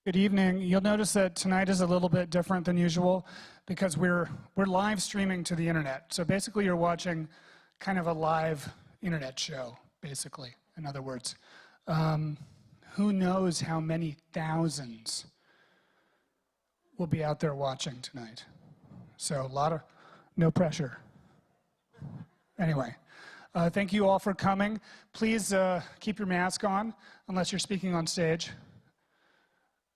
Good evening. You'll notice that tonight is a little bit different than usual because we're live streaming to the internet. So basically you're watching kind of a live internet show, basically, in other words. Who knows how many thousands will be out there watching tonight. So a lot of, no pressure. Anyway, thank you all for coming. Please keep your mask on unless you're speaking on stage.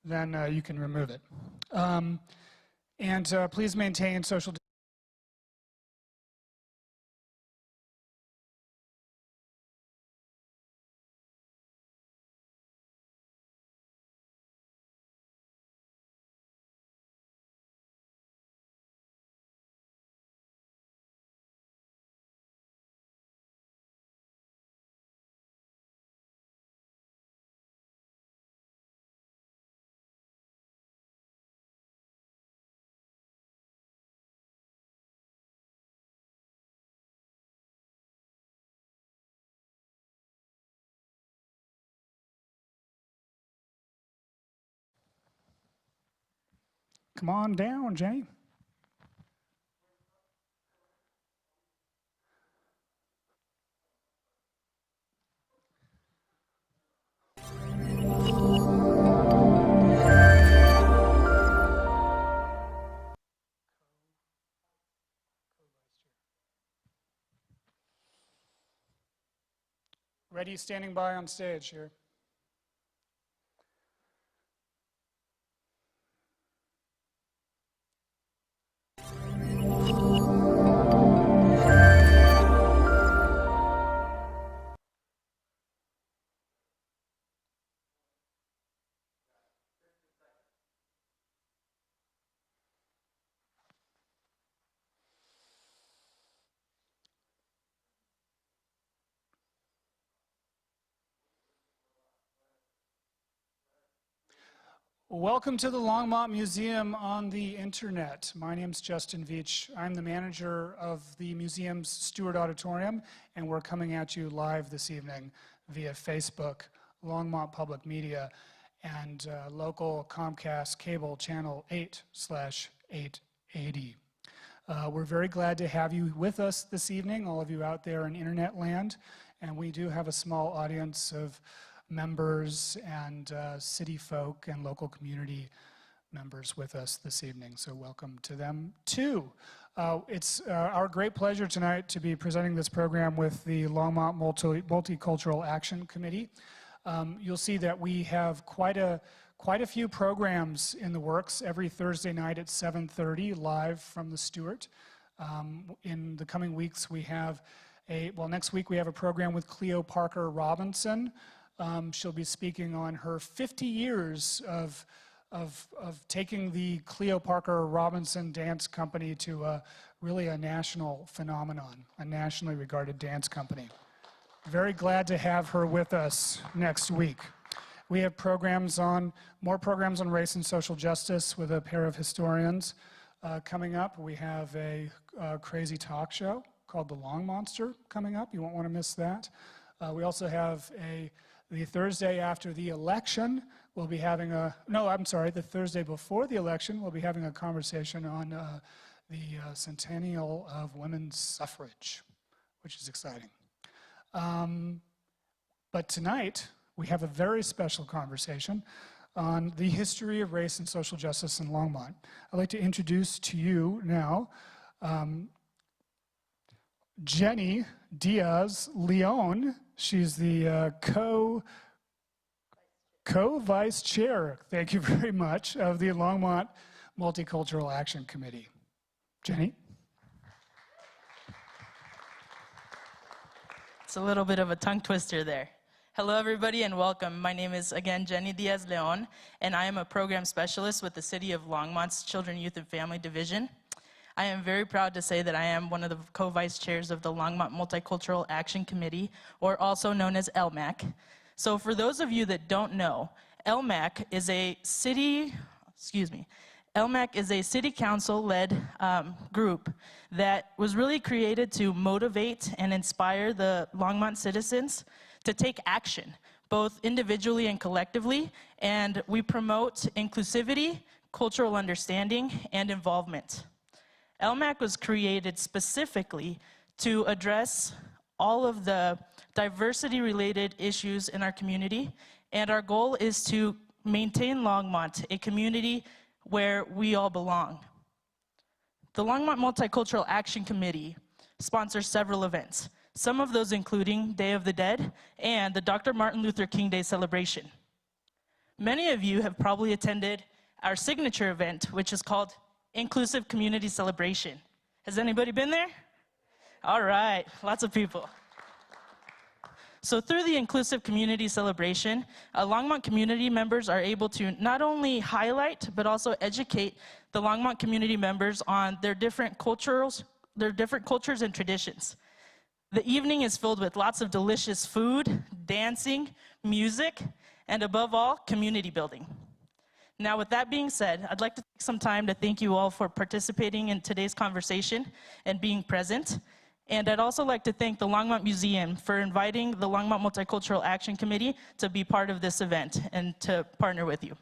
Then you can remove it. Please maintain social distance. Come on down, Jenny. Ready, standing by on stage here. Welcome to the Longmont Museum on the internet. My name's Justin Veach. I'm the manager of the museum's Stewart Auditorium, and we're coming at you live this evening via Facebook, Longmont Public Media, and local Comcast cable channel 8/880. We're very glad to have you with us this evening, all of you out there in internet land, and we do have a small audience of members and city folk and local community members with us this evening, so welcome to them too. It's our great pleasure tonight to be presenting this program with the Longmont Multicultural Action Committee. You'll see that we have quite a few programs in the works every Thursday night at 7:30 live from the Stewart. In the coming weeks we have next week we have a program with Cleo Parker Robinson. She'll be speaking on her 50 years of taking the Cleo Parker Robinson Dance Company to really a national phenomenon, a nationally regarded dance company. Very glad to have her with us next week. We have more programs on race and social justice with a pair of historians coming up. We have a crazy talk show called The Long Monster coming up. You won't want to miss that. We also have the Thursday after the election, we'll be having the Thursday before the election, we'll be having a conversation on the centennial of women's suffrage, which is exciting. But tonight, we have a very special conversation on the history of race and social justice in Longmont. I'd like to introduce to you now Jenny Diaz-Leon. She's the co-vice chair, thank you very much, of the Longmont Multicultural Action Committee. Jenny? It's a little bit of a tongue twister there. Hello everybody and welcome. My name is again Jenny Diaz-Leon and I am a program specialist with the City of Longmont's Children, Youth and Family Division. I am very proud to say that I am one of the co-vice chairs of the Longmont Multicultural Action Committee, or also known as LMAC. So for those of you that don't know, LMAC is a city council-led group that was really created to motivate and inspire the Longmont citizens to take action, both individually and collectively, and we promote inclusivity, cultural understanding, and involvement. LMAC was created specifically to address all of the diversity-related issues in our community, and our goal is to maintain Longmont, a community where we all belong. The Longmont Multicultural Action Committee sponsors several events, some of those including Day of the Dead and the Dr. Martin Luther King Day celebration. Many of you have probably attended our signature event, which is called Inclusive Community Celebration. Has anybody been there? All right, lots of people. So through the Inclusive Community Celebration, Longmont community members are able to not only highlight, but also educate the Longmont community members on their different cultures and traditions. The evening is filled with lots of delicious food, dancing, music, and above all, community building. Now, with that being said, I'd like to take some time to thank you all for participating in today's conversation and being present. And I'd also like to thank the Longmont Museum for inviting the Longmont Multicultural Action Committee to be part of this event and to partner with you.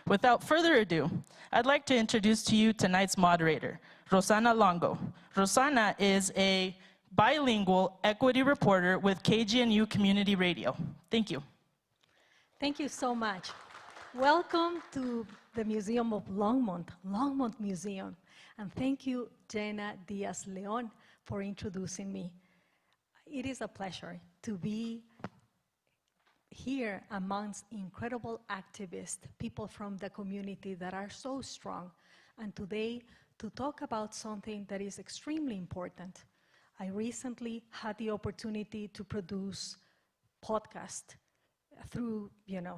Without further ado, I'd like to introduce to you tonight's moderator, Rosana Longo. Rosana is a bilingual equity reporter with KGNU Community Radio. Thank you. Thank you so much. Welcome to the Museum of Longmont Museum. And thank you, Jenna Diaz-Leon, for introducing me. It is a pleasure to be here amongst incredible activists, people from the community that are so strong, and today to talk about something that is extremely important. I recently had the opportunity to produce podcast through,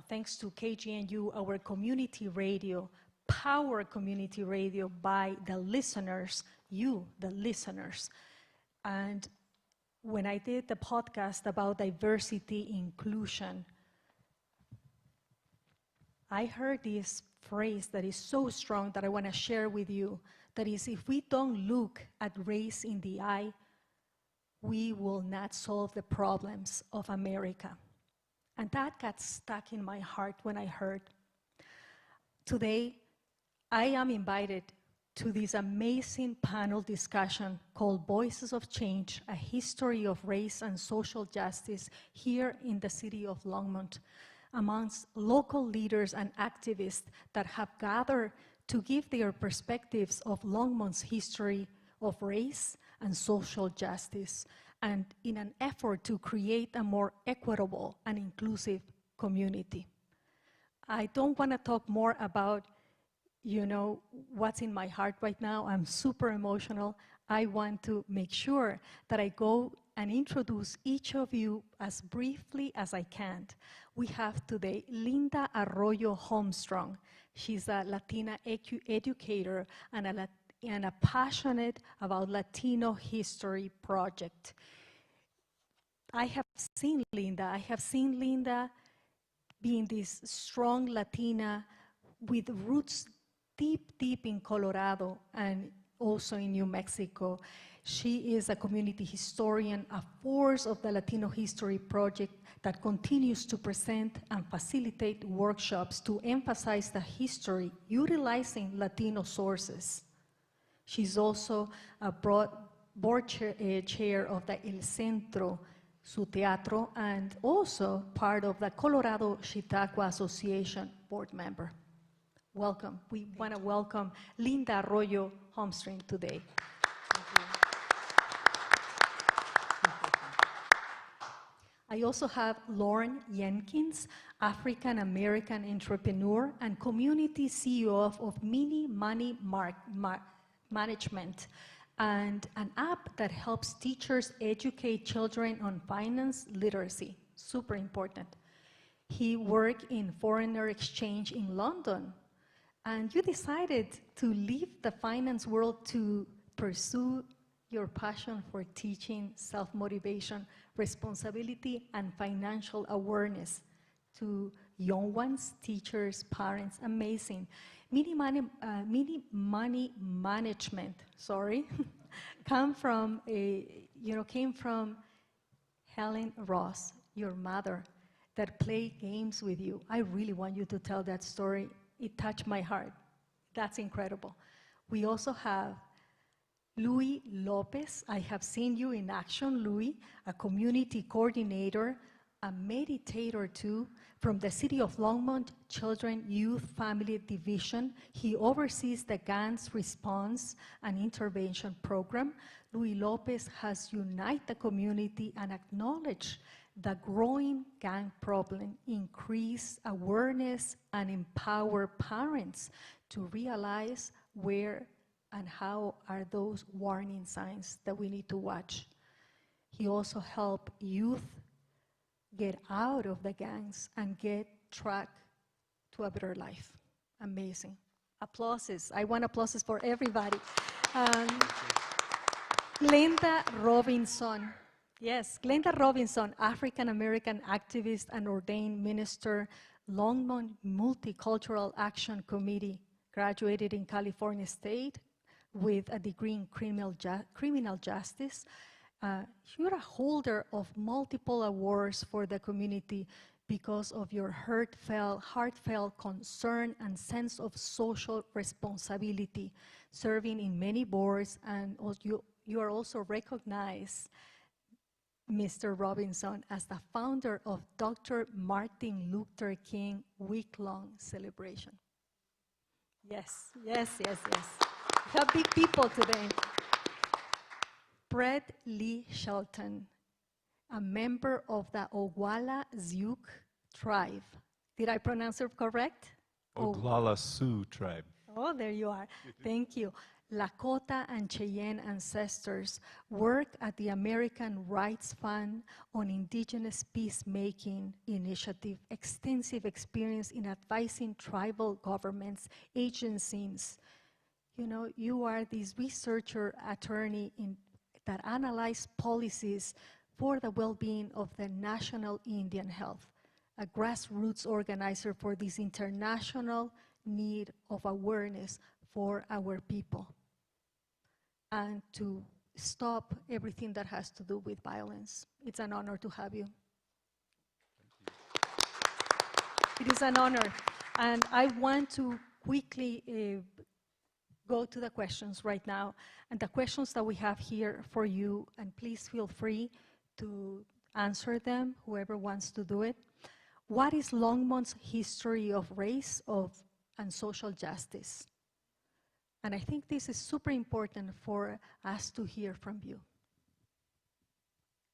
thanks to KGNU, our community radio, power community radio by the listeners, you, the listeners. And when I did the podcast about diversity inclusion, I heard this phrase that is so strong that I want to share with you, that is, if we don't look at race in the eye, we will not solve the problems of America. And that got stuck in my heart when I heard. Today, I am invited to this amazing panel discussion called Voices of Change, A History of Race and Social Justice here in the city of Longmont, amongst local leaders and activists that have gathered to give their perspectives of Longmont's history of race and social justice, and in an effort to create a more equitable and inclusive community. I don't want to talk more about, what's in my heart right now. I'm super emotional. I want to make sure that I go and introduce each of you as briefly as I can. We have today Linda Arroyo-Holmstrom. She's a Latina educator and a passionate about Latino history project. I have seen Linda being this strong Latina with roots deep in Colorado and also in New Mexico. She is a community historian, a force of the Latino History Project that continues to present and facilitate workshops to emphasize the history utilizing Latino sources. She's also a board chair of the El Centro, Su Teatro, and also part of the Colorado Chautauqua Association board member. Welcome. We want to welcome Linda Arroyo-Holmstrom today. I also have Lorne Jenkins, African-American entrepreneur and community CEO of Mini Money Management, and an app that helps teachers educate children on finance literacy. Super important. He worked in foreigner exchange in London, and you decided to leave the finance world to pursue your passion for teaching, self-motivation, responsibility, and financial awareness to young ones, teachers, parents. Amazing. Mini money management, sorry. came from Helen Ross, your mother, that played games with you. I really want you to tell that story. It touched my heart. That's incredible. We also have Louie Lopez. I have seen you in action, Louie, a community coordinator, a meditator too, from the City of Longmont Children Youth Family Division. He oversees the gangs response and intervention program. Louie Lopez has united the community and acknowledged the growing gang problem, increase awareness, and empower parents to realize where and how are those warning signs that we need to watch. He also helped youth get out of the gangs and get track to a better life. Amazing. Applauses. I want applauses for everybody. Glenda Robinson. Yes, Glenda Robinson, African-American activist and ordained minister, Longmont Multicultural Action Committee, graduated in California State with a degree in criminal justice. You're a holder of multiple awards for the community because of your heartfelt concern and sense of social responsibility, serving in many boards, and you are also recognized, Mr. Robinson, as the founder of Dr. Martin Luther King week-long celebration. Yes, yes, yes, yes. We have big people today. Brett Lee Shelton, a member of the Oglala Sioux tribe. Did I pronounce it correct? Oglala Sioux tribe. Oh, there you are. Thank you. Lakota and Cheyenne ancestors work at the American Rights Fund on Indigenous Peacemaking Initiative, extensive experience in advising tribal governments, agencies. You know, you are this researcher attorney that analyze policies for the well-being of the national Indian health, a grassroots organizer for this international need of awareness for our people, and to stop everything that has to do with violence. It's an honor to have you. It is an honor. And I want to quickly go to the questions right now. And the questions that we have here for you, and please feel free to answer them, whoever wants to do it. What is Longmont's history of race and social justice? And I think this is super important for us to hear from you.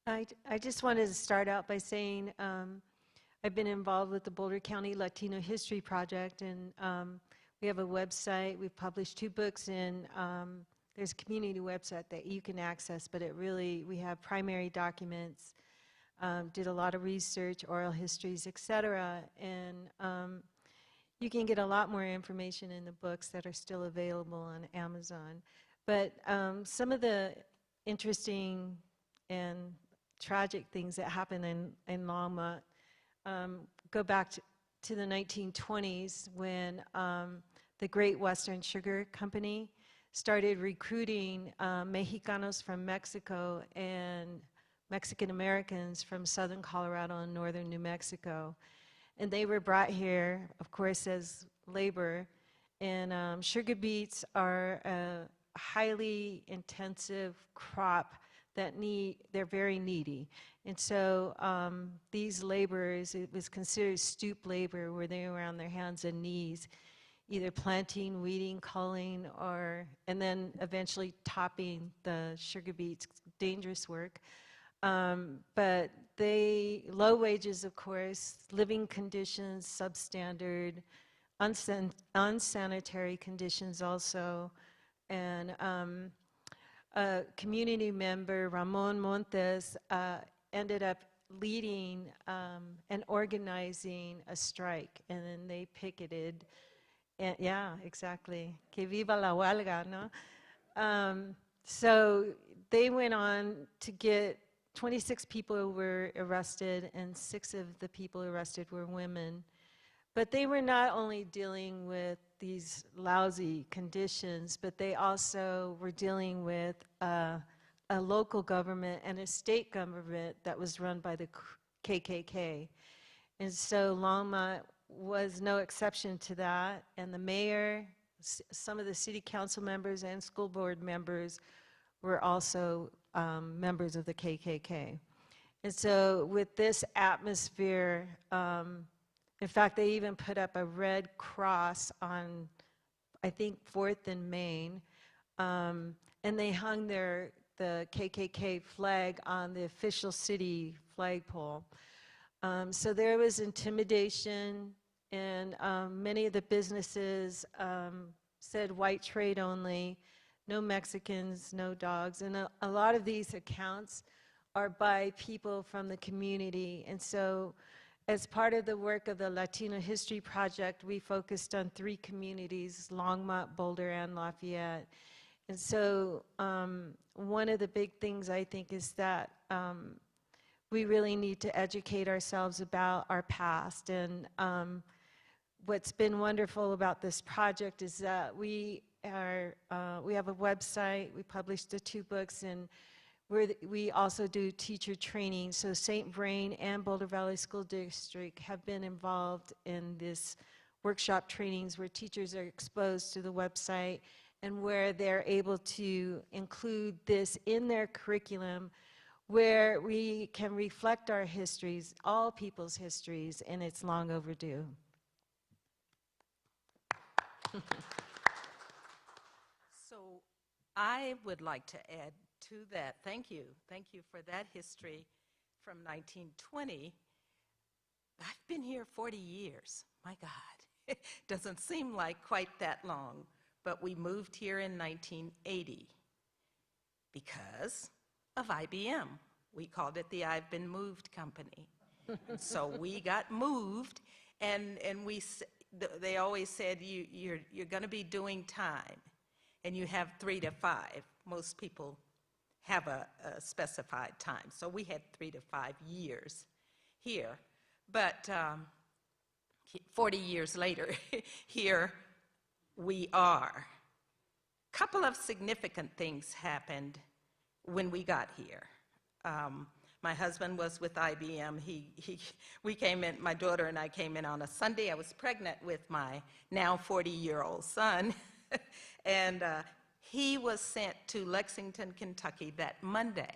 I just wanted to start out by saying I've been involved with the Boulder County Latino History Project, and we have a website. We've published 2 books, and there's a community website that you can access, but we have primary documents, did a lot of research, oral histories, etc., and you can get a lot more information in the books that are still available on Amazon. But some of the interesting and tragic things that happen in Longmont go back to the 1920s when the Great Western Sugar Company started recruiting Mexicanos from Mexico and Mexican Americans from southern Colorado and northern New Mexico. And they were brought here, of course, as labor. And sugar beets are a highly intensive crop that they're very needy. And so these laborers, it was considered stoop labor, where they were on their hands and knees, either planting, weeding, culling, and then eventually topping the sugar beets, dangerous work. But low wages, of course, living conditions, substandard, unsanitary conditions also. And a community member, Ramon Montes, ended up leading and organizing a strike, and then they picketed. And yeah, exactly. Que viva la huelga, no? So they went on to get 26 people were arrested, and 6 of the people arrested were women. But they were not only dealing with these lousy conditions, but they also were dealing with a local government and a state government that was run by the KKK. And so Longmont was no exception to that, and the mayor, some of the city council members and school board members were also members of the KKK. And so with this atmosphere, in fact, they even put up a red cross on, I think, 4th and Main, and they hung the KKK flag on the official city flagpole. So there was intimidation, and many of the businesses said white trade only, no Mexicans, no dogs, and a lot of these accounts are by people from the community. And so as part of the work of the Latino History Project, we focused on 3 communities, Longmont, Boulder, and Lafayette. And so one of the big things I think is that we really need to educate ourselves about our past. And what's been wonderful about this project is that we have a website, we published the 2 books, and we also do teacher training. So St. Vrain and Boulder Valley School District have been involved in this workshop trainings where teachers are exposed to the website and where they're able to include this in their curriculum, where we can reflect our histories, all people's histories, and it's long overdue. So I would like to add to that. Thank you. Thank you for that history from 1920. I've been here 40 years. My God. It doesn't seem like quite that long, but we moved here in 1980 because of IBM. We called it the I've Been Moved Company. So we got moved, and they always said, you're going to be doing time, and you have 3 to 5. Most people have a specified time. So we had 3 to 5 years here. But 40 years later, here we are. A couple of significant things happened when we got here. My husband was with IBM. We came in, my daughter and I came in on a Sunday. I was pregnant with my now 40-year-old son. And he was sent to Lexington, Kentucky that Monday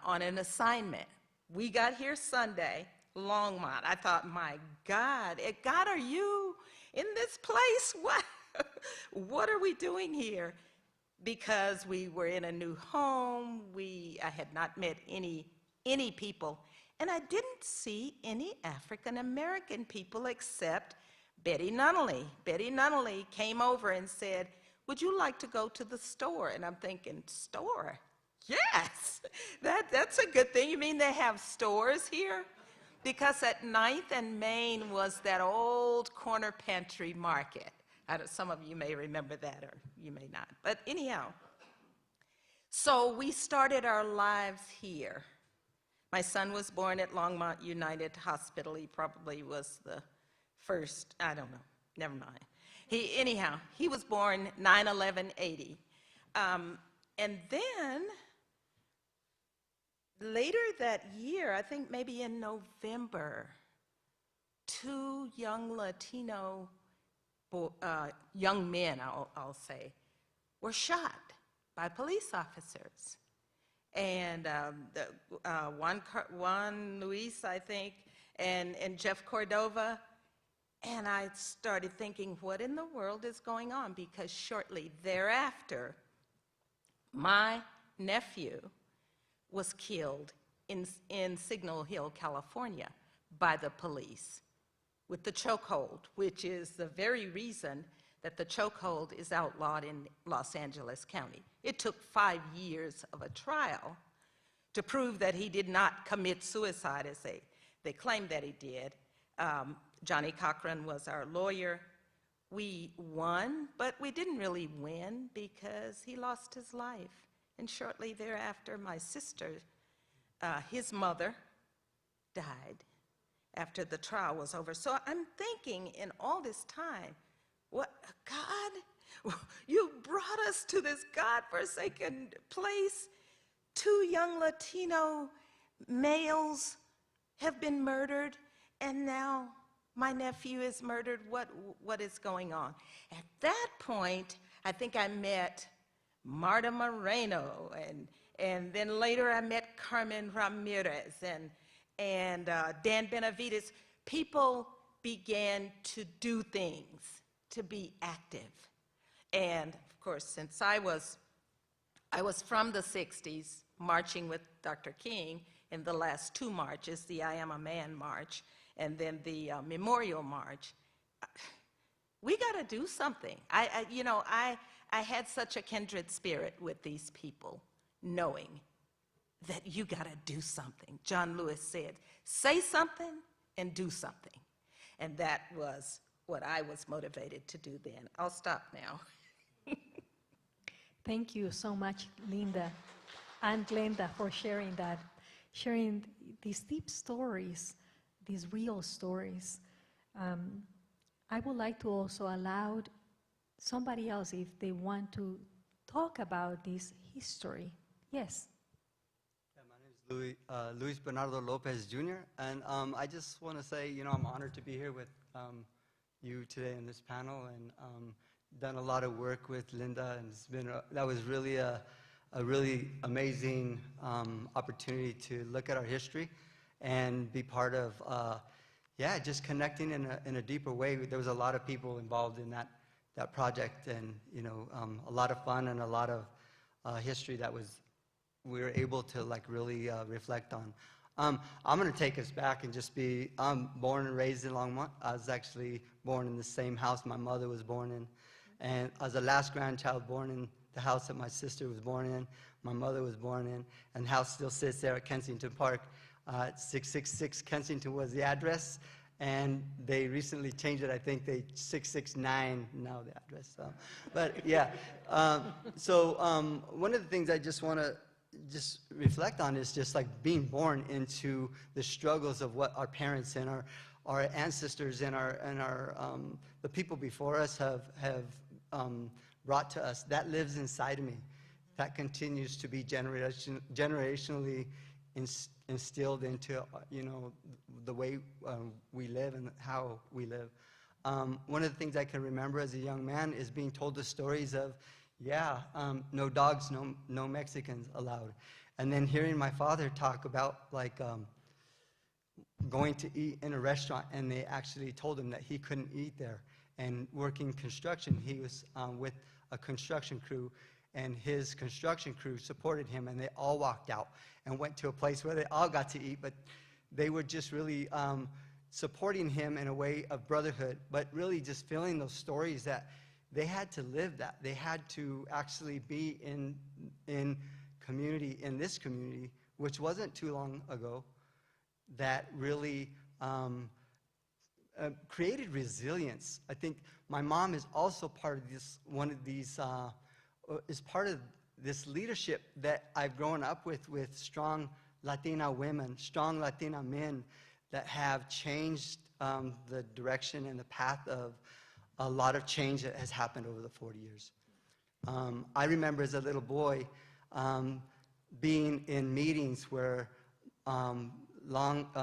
on an assignment. We got here Sunday, Longmont. I thought, my God, God, are you in this place? What are we doing here? Because we were in a new home, I had not met any people, and I didn't see any African American people except Betty Nunnally. Betty Nunnally came over and said, would you like to go to the store? And I'm thinking, store? Yes, that's a good thing. You mean they have stores here? Because at 9th and Main was that old corner pantry market. Some of you may remember that, or you may not. But anyhow, so we started our lives here. My son was born at Longmont United Hospital. He probably was the first, I don't know, never mind. He was born 9/11/80. And then later that year, I think maybe in November, 2 young Latino young men, I'll say, were shot by police officers. And Juan Luis, I think, and Jeff Cordova. And I started thinking, what in the world is going on? Because shortly thereafter, my nephew was killed in Signal Hill, California, by the police with the chokehold, which is the very reason that the chokehold is outlawed in Los Angeles County. It took 5 years of a trial to prove that he did not commit suicide, as they claimed that he did. Johnny Cochran was our lawyer. We won, but we didn't really win because he lost his life. And shortly thereafter, my sister, his mother, died after the trial was over. So I'm thinking in all this time, What, God? You brought us to this God-forsaken place. 2 young Latino males have been murdered, and now my nephew is murdered. What is going on? At that point, I think I met Marta Moreno, and then later I met Carmen Ramirez and Dan Benavides. People began to do things, to be active. And of course, since I was from the 60s, marching with Dr. King in the last 2 marches, the I Am a Man March, and then the Memorial March. We got to do something. I had such a kindred spirit with these people, knowing that you got to do something. John Lewis said, say something and do something. And that was what I was motivated to do then. I'll stop now. Thank you so much, Linda and Glenda, for sharing that, sharing these deep stories, these real stories. I would like to also allow somebody else, if they want to talk about this history. Yes. Yeah, my name is Luis Bernardo Lopez Jr., and I just want to say, I'm honored to be here with you today in this panel, and done a lot of work with Linda, and it's been that was really a really amazing opportunity to look at our history and be part of, just connecting in a deeper way. There was a lot of people involved in that project, and a lot of fun and a lot of history that we were able to really reflect on. I'm going to take us back and just be, I'm born and raised in Longmont. I was actually born in the same house my mother was born in. And I was the last grandchild born in the house that my sister was born in, my mother was born in, and the house still sits there at Kensington Park. 666 Kensington was the address, and they recently changed it. I think they 669 now the address. But yeah, one of the things I just want to just reflect on is just being born into the struggles of what our parents and our ancestors and the people before us have brought to us. That lives inside of me. That continues to be generationally instilled into the way we live and how we live. One of the things I can remember as a young man is being told the stories of, no dogs, no Mexicans allowed. And then hearing my father talk about going to eat in a restaurant, and they actually told him that he couldn't eat there. And working construction, he was with a construction crew, and his construction crew supported him, and they all walked out and went to a place where they all got to eat, but they were just really supporting him in a way of brotherhood, but really just feeling those stories that they had to live that. They had to actually be in community, in this community, which wasn't too long ago, that really created resilience. I think my mom is also part of this, is part of this leadership that I've grown up with strong Latina women, strong Latina men that have changed the direction and the path of a lot of change that has happened over the 40 years. I remember as a little boy being in meetings where long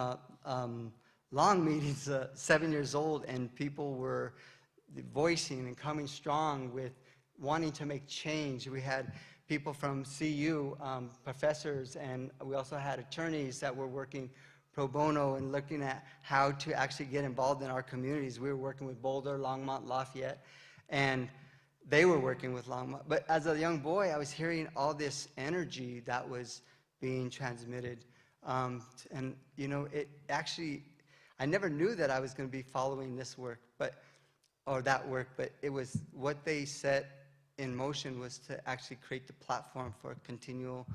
meetings, 7 years old, and people were voicing and coming strong with wanting to make change. We had people from CU, professors, and we also had attorneys that were working pro bono and looking at how to actually get involved in our communities. We were working with Boulder, Longmont, Lafayette, and they were working with Longmont. But as a young boy, I was hearing all this energy that was being transmitted. And, it actually, I never knew that I was going to be following this work, or that work, but it was what they set in motion was to actually create the platform for continual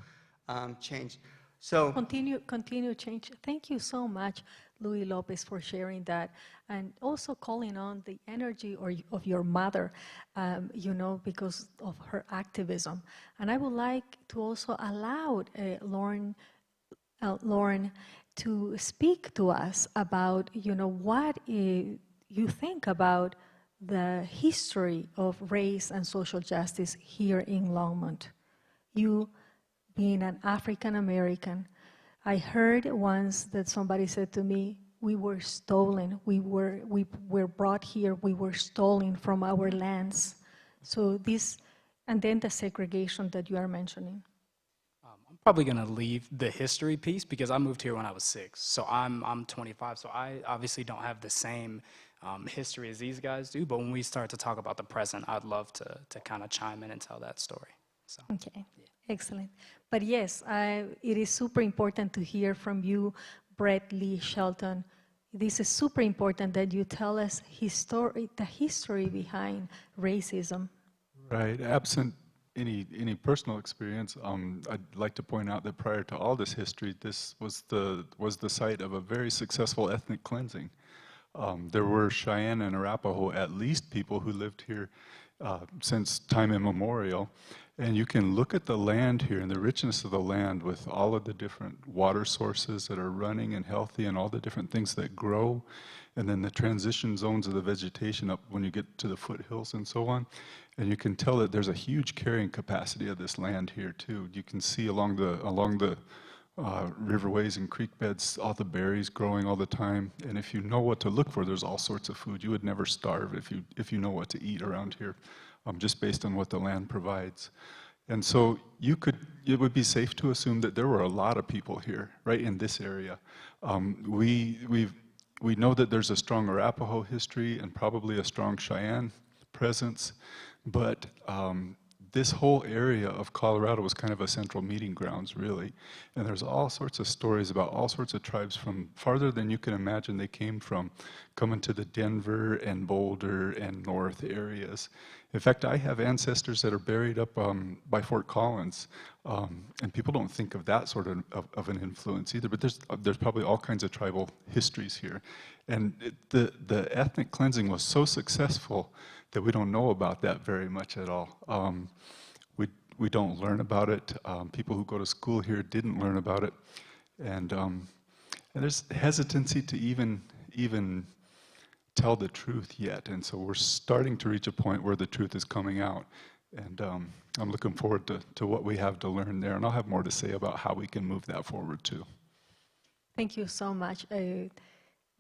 change. So Continue change. Thank you so much, Louie Lopez, for sharing that, and also calling on the energy of your mother, because of her activism. And I would like to also allow Lorne to speak to us about, what you think about the history of race and social justice here in Longmont. You being an African American, I heard once that somebody said to me, we were stolen, we were brought here, we were stolen from our lands. So this, and then the segregation that you are mentioning. I'm probably gonna leave the history piece because I moved here when I was 6. So I'm 25, so I obviously don't have the same history as these guys do, but when we start to talk about the present, I'd love to kind of chime in and tell that story. So. Okay, excellent. But yes, it is super important to hear from you, Brett, Lee, Shelton. This is super important that you tell us the history behind racism. Right. Absent any personal experience, I'd like to point out that prior to all this history, this was the site of a very successful ethnic cleansing. There were Cheyenne and Arapaho, at least, people who lived here since time immemorial. And you can look at the land here and the richness of the land with all of the different water sources that are running and healthy and all the different things that grow. And then the transition zones of the vegetation up when you get to the foothills and so on. And you can tell that there's a huge carrying capacity of this land here too. You can see along the riverways and creek beds, all the berries growing all the time. And if you know what to look for, there's all sorts of food. You would never starve if you know what to eat around here, just based on what the land provides. And so it would be safe to assume that there were a lot of people here, right in this area. We know that there's a strong Arapaho history and probably a strong Cheyenne presence, but this whole area of Colorado was kind of a central meeting grounds, really. And there's all sorts of stories about all sorts of tribes from farther than you can imagine they came from, coming to the Denver and Boulder and North areas. In fact, I have ancestors that are buried up by Fort Collins, and people don't think of that sort of an influence either, but there's probably all kinds of tribal histories here. And the ethnic cleansing was so successful that we don't know about that very much at all. We don't learn about it. People who go to school here didn't learn about it. And there's hesitancy to even tell the truth yet. And so we're starting to reach a point where the truth is coming out. And I'm looking forward to what we have to learn there. And I'll have more to say about how we can move that forward too. Thank you so much,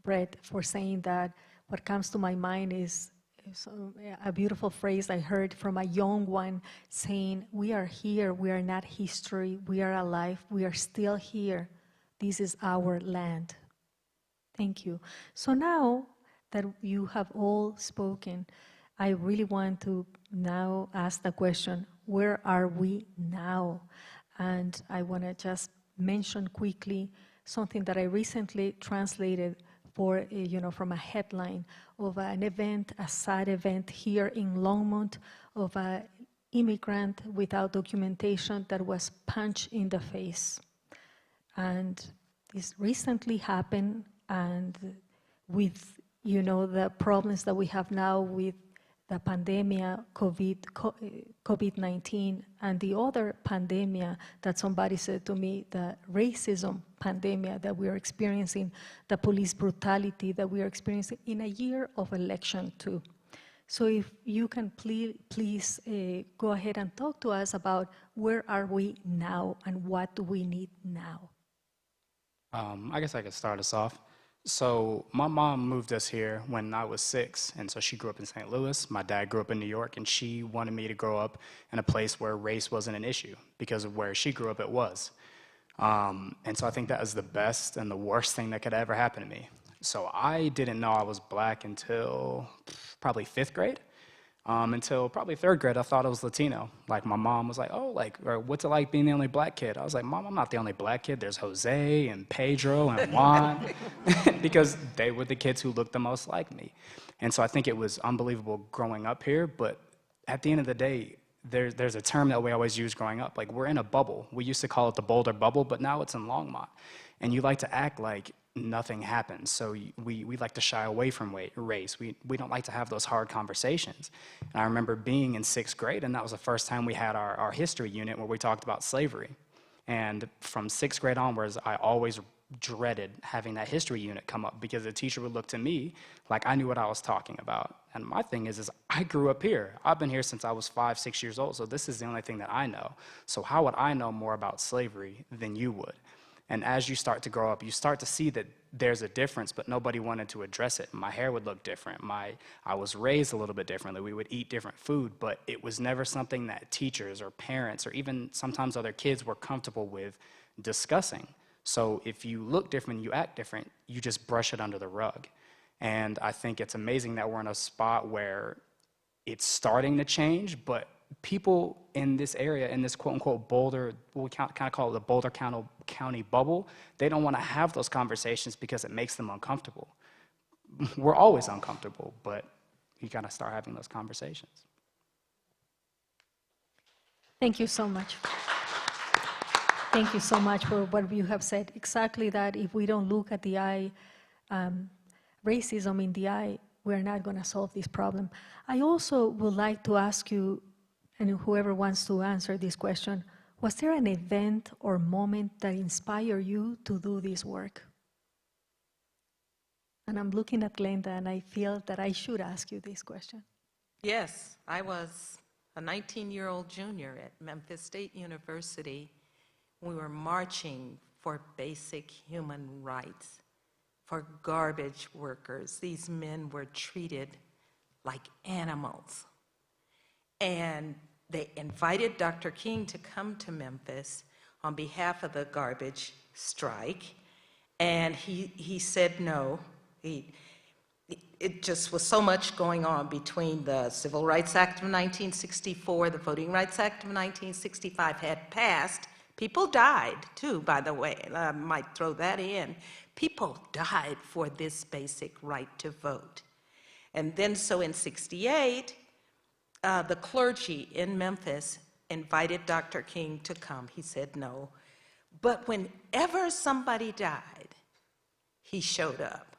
Brett, for saying that. What comes to my mind is a beautiful phrase I heard from a young one saying, we are here, we are not history, we are alive, we are still here. This is our land. Thank you. So now that you have all spoken, I really want to now ask the question, where are we now? And I want to just mention quickly something that I recently translated for, from a headline of an event, a sad event here in Longmont of an immigrant without documentation that was punched in the face. And this recently happened, and with, the problems that we have now with the pandemia, COVID-19, and the other pandemia that somebody said to me, the racism pandemia that we are experiencing, the police brutality that we are experiencing in a year of election too. So if you can please go ahead and talk to us about where are we now and what do we need now? I guess I could start us off. So my mom moved us here when I was 6, and so she grew up in St. Louis. My dad grew up in New York, and she wanted me to grow up in a place where race wasn't an issue because of where she grew up it was. And so I think that was the best and the worst thing that could ever happen to me. So I didn't know I was black until probably 5th grade. Until probably 3rd grade, I thought I was Latino. Like, my mom was like, or what's it like being the only black kid? I was like, Mom, I'm not the only black kid. There's Jose and Pedro and Juan, because they were the kids who looked the most like me. And so I think it was unbelievable growing up here, but at the end of the day, there's a term that we always use growing up, like, we're in a bubble. We used to call it the Boulder bubble, but now it's in Longmont. And you like to act like nothing happens. So we like to shy away from race. We don't like to have those hard conversations. And I remember being in 6th grade, and that was the first time we had our history unit where we talked about slavery. And from 6th grade onwards, I always dreaded having that history unit come up because the teacher would look to me like I knew what I was talking about. And my thing is I grew up here. I've been here since I was 5, 6 years old, so this is the only thing that I know. So how would I know more about slavery than you would? And as you start to grow up, you start to see that there's a difference, but nobody wanted to address it. My hair would look different. I was raised a little bit differently. We would eat different food, but it was never something that teachers or parents or even sometimes other kids were comfortable with discussing. So if you look different, you act different, you just brush it under the rug. And I think it's amazing that we're in a spot where it's starting to change, but people in this area, in this quote-unquote Boulder, we kind of call it the Boulder County bubble, they don't want to have those conversations because it makes them uncomfortable. We're always uncomfortable, but you got to start having those conversations. Thank you so much. Thank you so much for what you have said. Exactly that. If we don't look at the eye, racism in the eye, we're not going to solve this problem. I also would like to ask you, and whoever wants to answer this question, was there an event or moment that inspired you to do this work? And I'm looking at Glenda, and I feel that I should ask you this question. Yes, I was a 19-year-old junior at Memphis State University. We were marching for basic human rights, for garbage workers. These men were treated like animals. And they invited Dr. King to come to Memphis on behalf of the garbage strike, and he said no. It just was so much going on between the Civil Rights Act of 1964, the Voting Rights Act of 1965 had passed. People died, too, by the way, and I might throw that in. People died for this basic right to vote. And then so in 68, the clergy in Memphis invited Dr. King to come. He said no. But whenever somebody died, he showed up.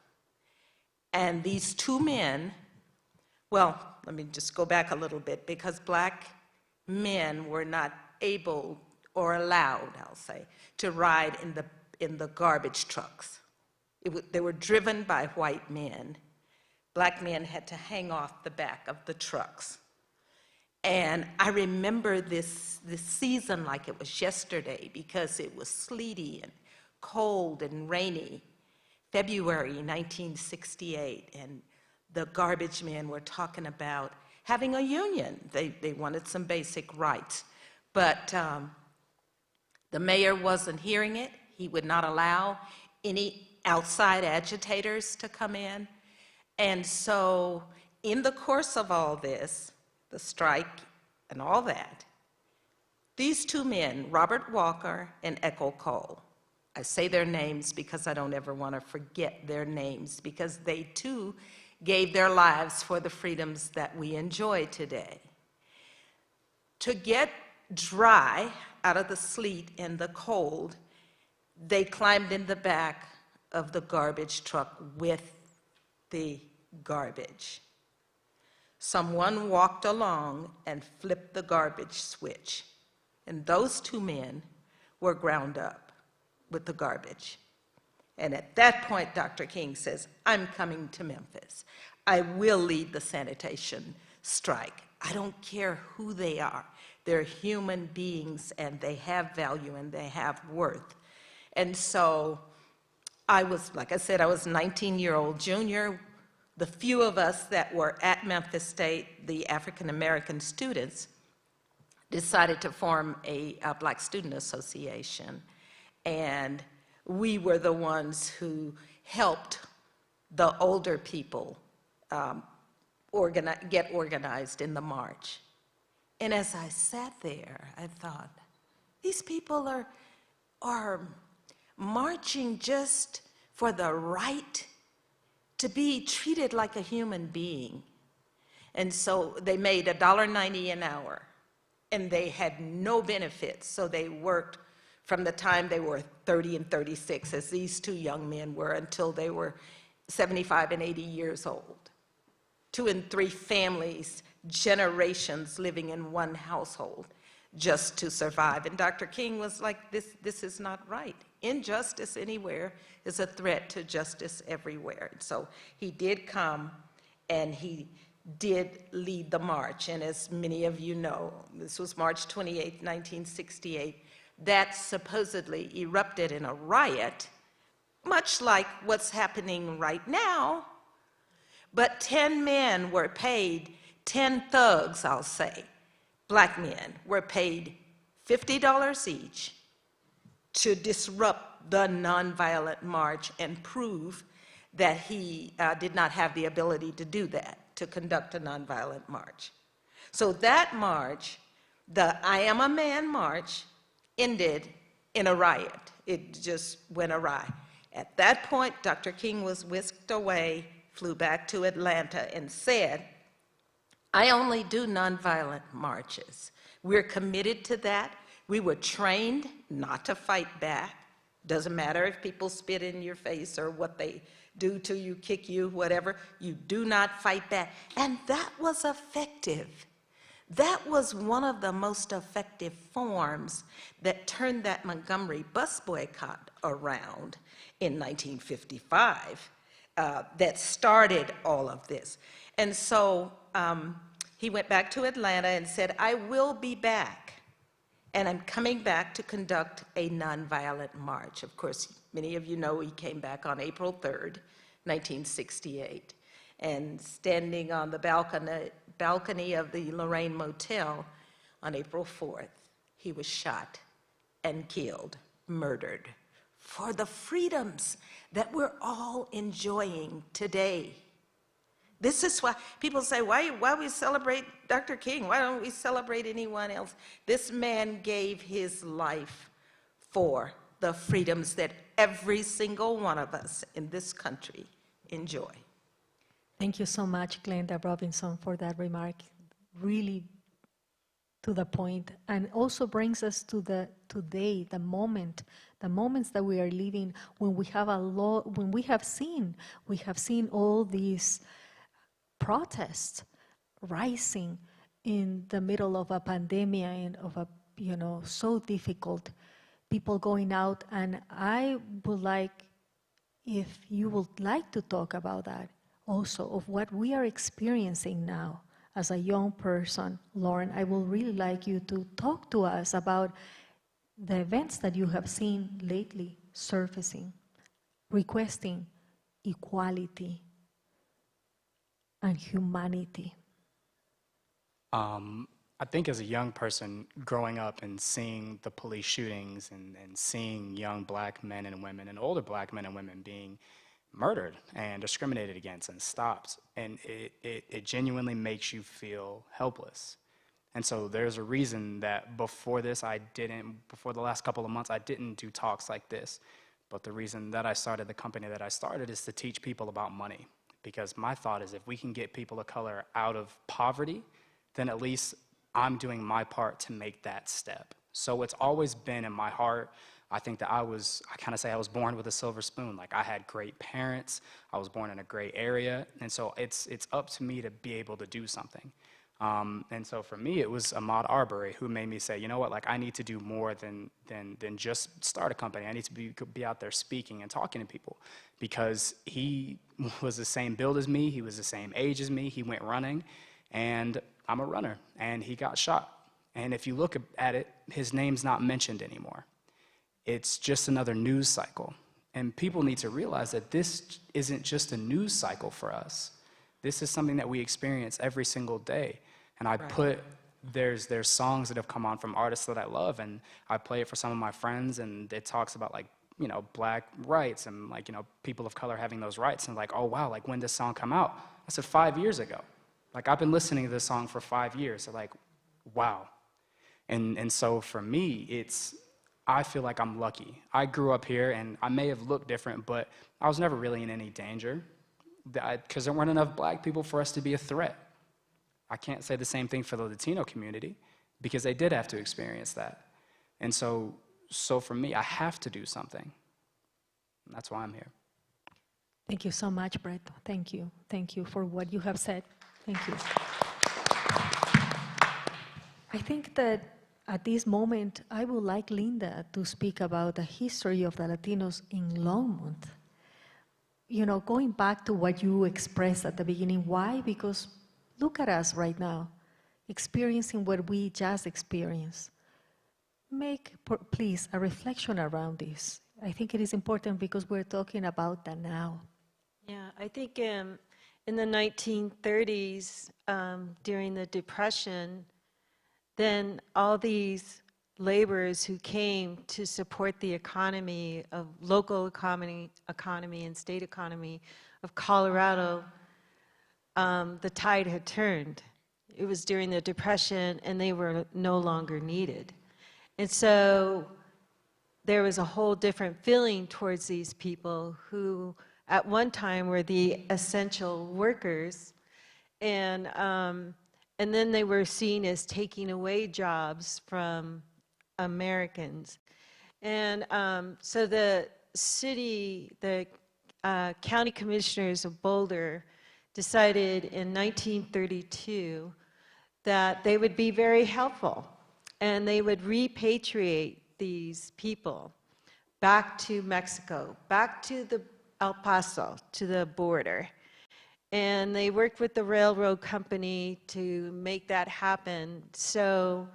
And these two men, well, let me just go back a little bit, because black men were not able or allowed, I'll say, to ride in the garbage trucks. They were driven by white men. Black men had to hang off the back of the trucks. And I remember this season like it was yesterday, because it was sleety and cold and rainy. February 1968, and the garbage men were talking about having a union. They wanted some basic rights. But the mayor wasn't hearing it. He would not allow any outside agitators to come in. And so in the course of all this, the strike and all that, these two men, Robert Walker and Echo Cole, I say their names because I don't ever want to forget their names, because they too gave their lives for the freedoms that we enjoy today. To get dry out of the sleet and the cold, they climbed in the back of the garbage truck with the garbage. Someone walked along and flipped the garbage switch, and those two men were ground up with the garbage. And at that point, Dr. King says, I'm coming to Memphis. I will lead the sanitation strike. I don't care who they are. They're human beings, and they have value, and they have worth. And so I was, like I said, I was a 19-year-old junior. The few of us that were at Memphis State, the African-American students, decided to form a Black Student Association. And we were the ones who helped the older people get organized in the march. And as I sat there, I thought, these people are marching just for the right to be treated like a human being. And so they made $1.90 an hour, and they had no benefits, so they worked from the time they were 30 and 36, as these two young men were, until they were 75 and 80 years old. 2 and 3 families, generations living in one household. just to survive. And Dr. King was like, this is not right. Injustice anywhere is a threat to justice everywhere. And so he did come and he did lead the march. And as many of you know, this was March 28, 1968. That supposedly erupted in a riot, much like what's happening right now. But 10 men were paid, 10 thugs, I'll say, black men, were paid $50 each to disrupt the nonviolent march and prove that he did not have the ability to do that, to conduct a nonviolent march. So that march, the I Am a Man march, ended in a riot. It just went awry. At that point, Dr. King was whisked away, flew back to Atlanta, and said, I only do nonviolent marches. We're committed to that. We were trained not to fight back. Doesn't matter if people spit in your face or what they do to you, kick you, whatever. You do not fight back. And that was effective. That was one of the most effective forms that turned that Montgomery bus boycott around in 1955, that started all of this. And so he went back to Atlanta and said, I will be back, and I'm coming back to conduct a nonviolent march. Of course, many of you know he came back on April 3rd, 1968, and standing on the balcony of the Lorraine Motel on April 4th, he was shot and killed, murdered, for the freedoms that we're all enjoying today. This is why people say, why we celebrate Dr. King? Why don't we celebrate anyone else? This man gave his life for the freedoms that every single one of us in this country enjoy. Thank you so much, Glenda Robinson, for that remark. Really to the point, and also brings us to the today, the moments that we are living, when we have we have seen all these protests rising in the middle of a pandemic and of a, so difficult, people going out. And I would like, if you would like to talk about that also, of what we are experiencing now as a young person, Lorne, I would really like you to talk to us about the events that you have seen lately surfacing, requesting equality and humanity. I think as a young person growing up and seeing the police shootings and seeing young black men and women and older black men and women being murdered and discriminated against and stopped, and it genuinely makes you feel helpless. And so there's a reason that before the last couple of months, I didn't do talks like this. But the reason that I started the company that I started is to teach people about money. Because my thought is, if we can get people of color out of poverty, then at least I'm doing my part to make that step. So it's always been in my heart. I think that I kind of say I was born with a silver spoon. Like, I had great parents, I was born in a great area, and so it's up to me to be able to do something. And so for me, it was Ahmaud Arbery who made me say, you know what, like, I need to do more than just start a company. I need to be out there speaking and talking to people, because he was the same build as me, he was the same age as me, he went running, and I'm a runner, and he got shot. And if you look at it, his name's not mentioned anymore. It's just another news cycle. And people need to realize that this isn't just a news cycle for us. This is something that we experience every single day. And I there's songs that have come on from artists that I love, and I play it for some of my friends, and it talks about, like, black rights and, like, people of color having those rights. And like, oh wow, like, when did this song come out? I said 5 years ago. Like, I've been listening to this song for 5 years. So, like, wow. And so for me, I feel like I'm lucky. I grew up here, and I may have looked different, but I was never really in any danger, because there weren't enough black people for us to be a threat. I can't say the same thing for the Latino community, because they did have to experience that. And so for me, I have to do something. And that's why I'm here. Thank you so much, Brett. Thank you. Thank you for what you have said. Thank you. I think that at this moment, I would like Glenda to speak about the history of the Latinos in Longmont. You know, going back to what you expressed at the beginning, why? Because look at us right now, experiencing what we just experienced. Make, please, a reflection around this. I think it is important because we're talking about the now. Yeah, I think in the 1930s, during the Depression, then all these laborers who came to support the economy of local economy and state economy of Colorado, the tide had turned. It was during the Depression, and they were no longer needed. And so there was a whole different feeling towards these people who at one time were the essential workers, and then they were seen as taking away jobs from Americans. And so the city, the county commissioners of Boulder decided in 1932 that they would be very helpful, and they would repatriate these people back to Mexico, back to the El Paso, to the border. And they worked with the railroad company to make that happen. So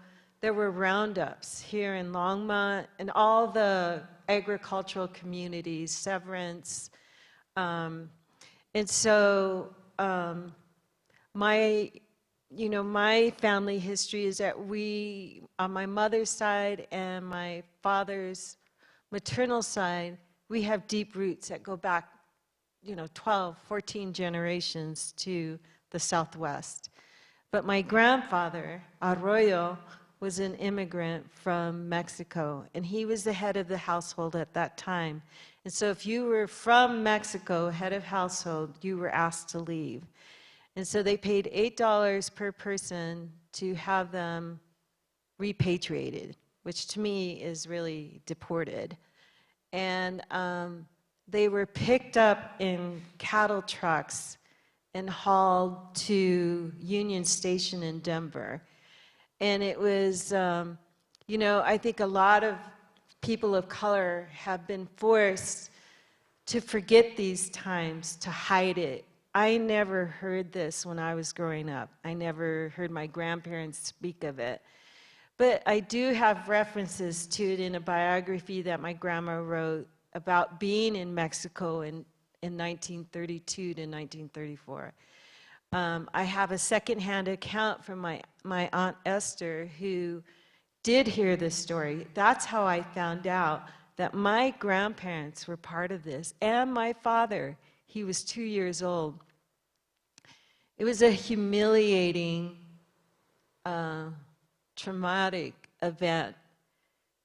there were roundups here in Longmont and all the agricultural communities, Severance. And so my family history is that we, on my mother's side and my father's maternal side, we have deep roots that go back, 12, 14 generations to the Southwest. But my grandfather, Arroyo, was an immigrant from Mexico, and he was the head of the household at that time. And so if you were from Mexico, head of household, you were asked to leave. And so they paid $8 per person to have them repatriated, which to me is really deported. And they were picked up in cattle trucks and hauled to Union Station in Denver. And it was, I think a lot of people of color have been forced to forget these times, to hide it. I never heard this when I was growing up. I never heard my grandparents speak of it. But I do have references to it in a biography that my grandma wrote about being in Mexico in 1932 to 1934. I have a secondhand account from my Aunt Esther, who did hear this story. That's how I found out that my grandparents were part of this, and my father. He was 2 years old. It was a humiliating, traumatic event.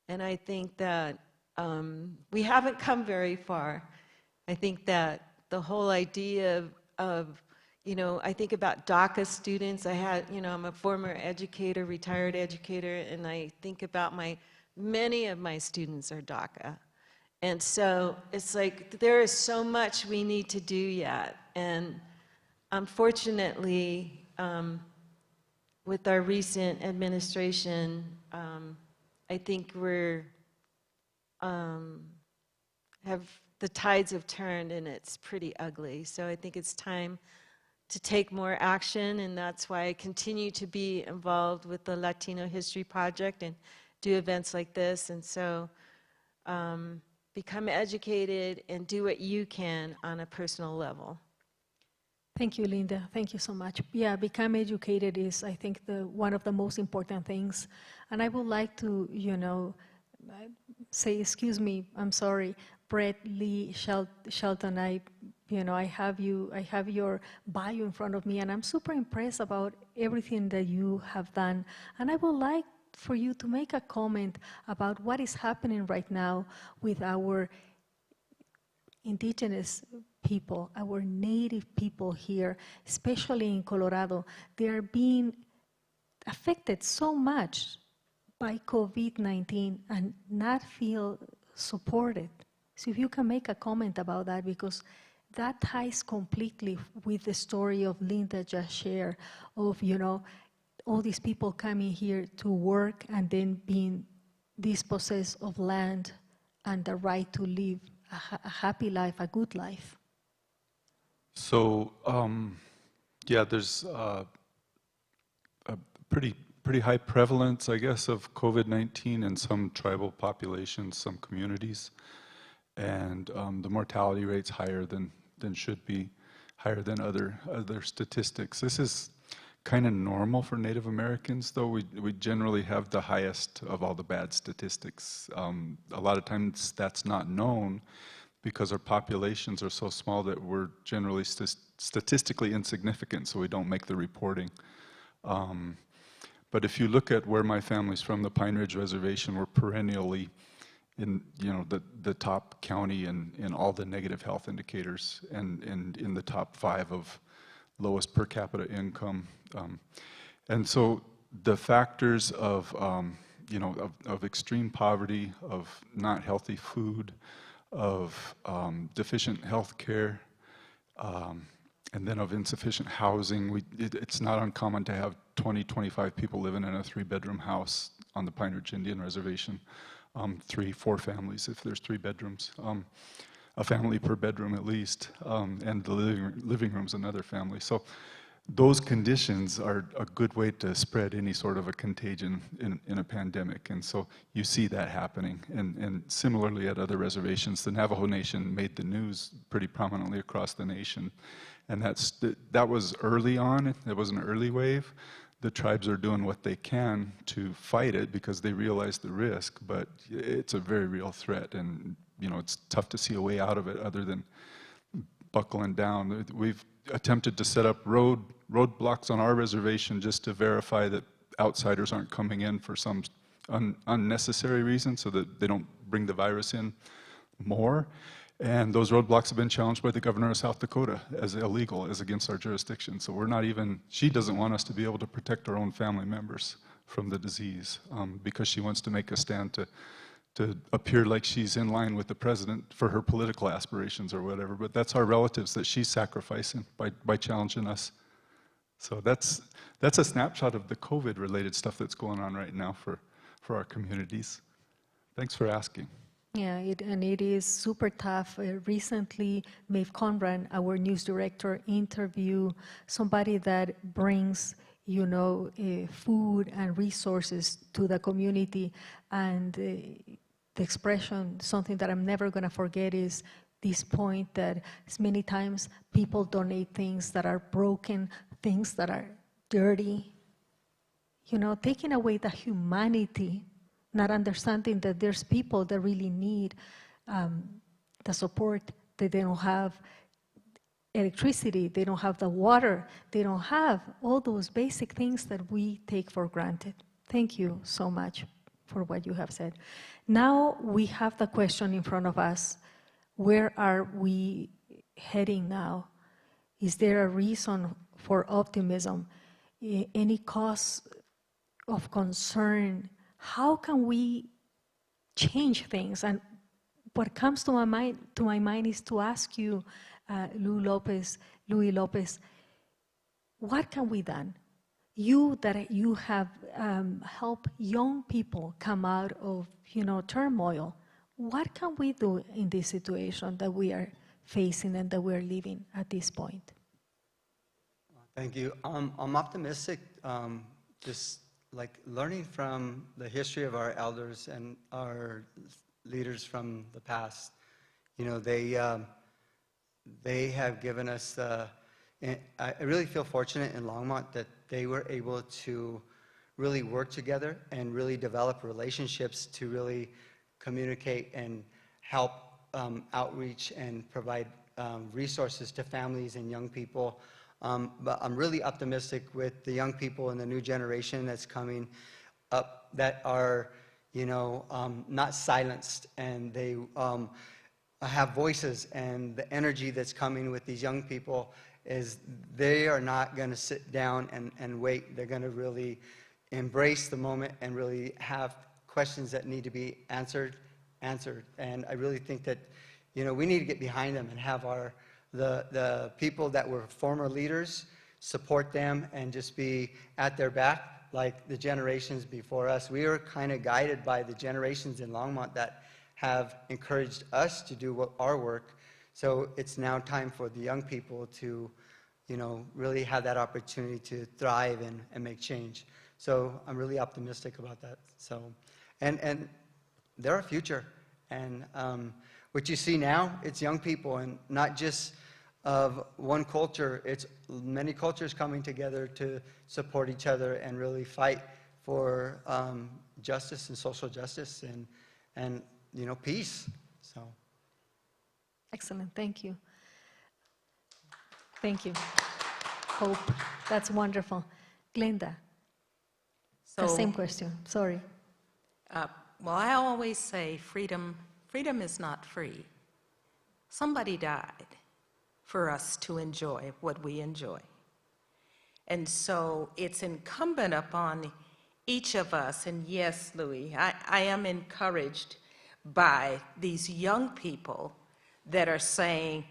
And I think that we haven't come very far. I think that the whole idea of I think about DACA students. I'm a former educator, retired educator, and I think about many of my students are DACA. And so it's like there is so much we need to do yet. And unfortunately, with our recent administration, I think the tides have turned, and it's pretty ugly. So I think it's time to take more action, and that's why I continue to be involved with the Latino History Project and do events like this. And so become educated and do what you can on a personal level. Thank you, Linda. Thank you so much. Yeah, become educated is, I think, one of the most important things. And I would like to, say, excuse me, I'm sorry, Brett, Lee, Shelton, I have your bio in front of me, and I'm super impressed about everything that you have done. And I would like for you to make a comment about what is happening right now with our indigenous people, our native people here, especially in Colorado. They are being affected so much by COVID-19 and not feel supported. So if you can make a comment about that, because that ties completely with the story of Linda just shared of, all these people coming here to work and then being dispossessed of land and the right to live a happy life, a good life? So, yeah, there's a pretty high prevalence, I guess, of COVID-19 in some tribal populations, some communities, and the mortality rate's higher than should be, higher than other statistics. This is kind of normal for Native Americans, though. We generally have the highest of all the bad statistics. A lot of times that's not known because our populations are so small that we're generally statistically insignificant, so we don't make the reporting. But if you look at where my family's from, the Pine Ridge Reservation, we're perennially in the top county in all the negative health indicators, and in the top 5 of lowest per capita income. And so the factors of extreme poverty, of not healthy food, of deficient health care, and then of insufficient housing. It's not uncommon to have 20, 25 people living in a 3-bedroom house on the Pine Ridge Indian Reservation. 3, 4 families if there's 3 bedrooms. A family per bedroom at least, and the living room's another family. So those conditions are a good way to spread any sort of a contagion in a pandemic, and so you see that happening. And similarly at other reservations, the Navajo Nation made the news pretty prominently across the nation, and that was early on. It was an early wave. The tribes are doing what they can to fight it because they realize the risk, but it's a very real threat, and it's tough to see a way out of it other than buckling down. We've attempted to set up roadblocks on our reservation just to verify that outsiders aren't coming in for some unnecessary reason so that they don't bring the virus in more. And those roadblocks have been challenged by the governor of South Dakota as illegal, as against our jurisdiction. So we're not even, she doesn't want us to be able to protect our own family members from the disease because she wants to make a stand to appear like she's in line with the president for her political aspirations or whatever. But that's our relatives that she's sacrificing by challenging us. So that's a snapshot of the COVID-related stuff that's going on right now for our communities. Thanks for asking. Yeah, it is super tough. Recently, Maeve Conran, our news director, interviewed somebody that brings, food and resources to the community. And the expression, something that I'm never going to forget, is this point that many times people donate things that are broken, things that are dirty, taking away the humanity, not understanding that there's people that really need the support, that they don't have electricity, they don't have the water, they don't have all those basic things that we take for granted. Thank you so much for what you have said. Now we have the question in front of us: where are we heading now? Is there a reason for optimism? Any cause of concern? How can we change things? And what comes to my mind is to ask you, Louie Lopez, what can we do? You have helped young people come out of turmoil. What can we do in this situation that we are facing and that we're living at this point? Thank you. I'm optimistic. Just like learning from the history of our elders and our leaders from the past, they have given us I really feel fortunate in Longmont that they were able to really work together and really develop relationships to really communicate and help outreach and provide resources to families and young people. But I'm really optimistic with the young people and the new generation that's coming up that are, not silenced, and they have voices, and the energy that's coming with these young people is they are not going to sit down and wait. They're going to really embrace the moment and really have questions that need to be answered. And I really think that, we need to get behind them and have the people that were former leaders support them and just be at their back. like the generations before us. We are kind of guided by the generations in Longmont that have encouraged us to do our work. So it's now time for the young people to, you know, really have that opportunity to thrive and make change. So I'm really optimistic about that. So, and they're our future. And what you see now, it's young people, and not just of one culture. It's many cultures coming together to support each other and really fight for justice and social justice and you know, peace. So. Excellent, thank you. Thank you. Hope, that's wonderful. Glenda, the same question, sorry. Well, I always say freedom is not free. Somebody died for us to enjoy what we enjoy. And so it's incumbent upon each of us, and yes, Louie, I am encouraged by these young people that are saying,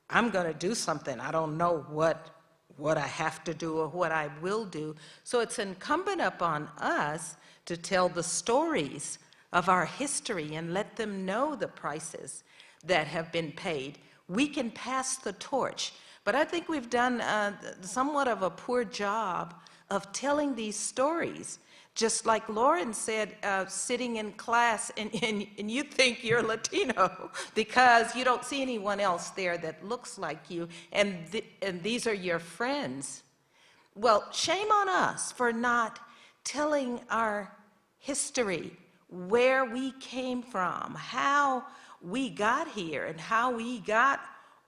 I'm going to do something. I don't know what I have to do or what I will do. So it's incumbent upon us to tell the stories of our history and let them know the prices that have been paid. We can pass the torch, but I think we've done somewhat of a poor job of telling these stories. Just like Lorne said, sitting in class, and you think you're Latino because you don't see anyone else there that looks like you, and these are your friends. Well, shame on us for not telling our history, where we came from, how we got here, and how we got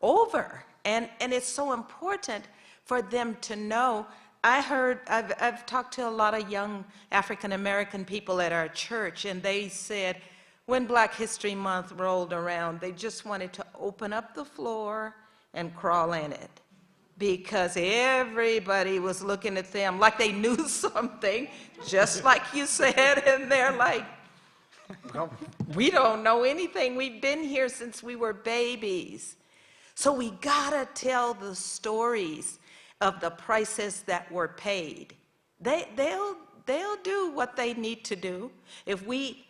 over. And it's so important for them to know. I've talked to a lot of young African-American people at our church, and they said when Black History Month rolled around, they just wanted to open up the floor and crawl in it because everybody was looking at them like they knew something, just like you said, and they're like, well, we don't know anything. We've been here since we were babies. So we gotta tell the stories of the prices that were paid. They'll do what they need to do if we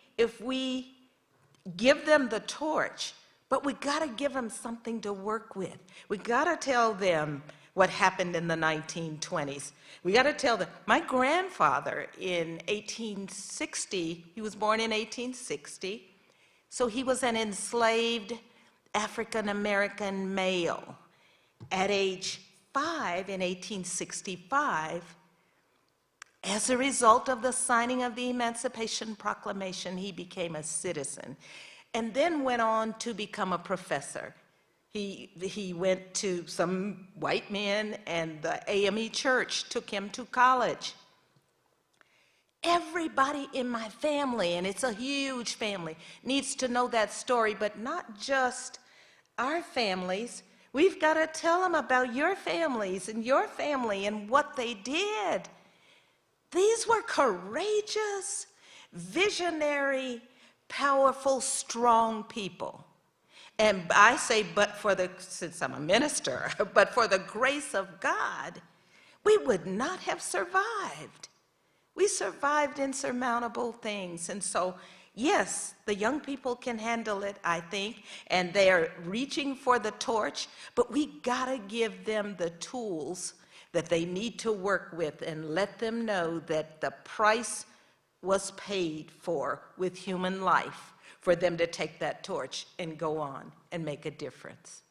give them the torch, but we gotta give them something to work with. We gotta tell them what happened in the 1920s. We gotta tell them, my grandfather in 1860, he was born in 1860, so he was an enslaved African-American male. At age 5 in 1865, as a result of the signing of the Emancipation Proclamation, he became a citizen and then went on to become a professor. He went to some white men, and the AME church took him to college. Everybody in my family, and it's a huge family, needs to know that story, but not just our families. We've got to tell them about your families and your family and what they did. These were courageous, visionary, powerful, strong people. And I say, since I'm a minister, but for the grace of God, we would not have survived. We survived insurmountable things. And so, yes, the young people can handle it, I think, and they're reaching for the torch, but we gotta give them the tools that they need to work with and let them know that the price was paid for with human life for them to take that torch and go on and make a difference.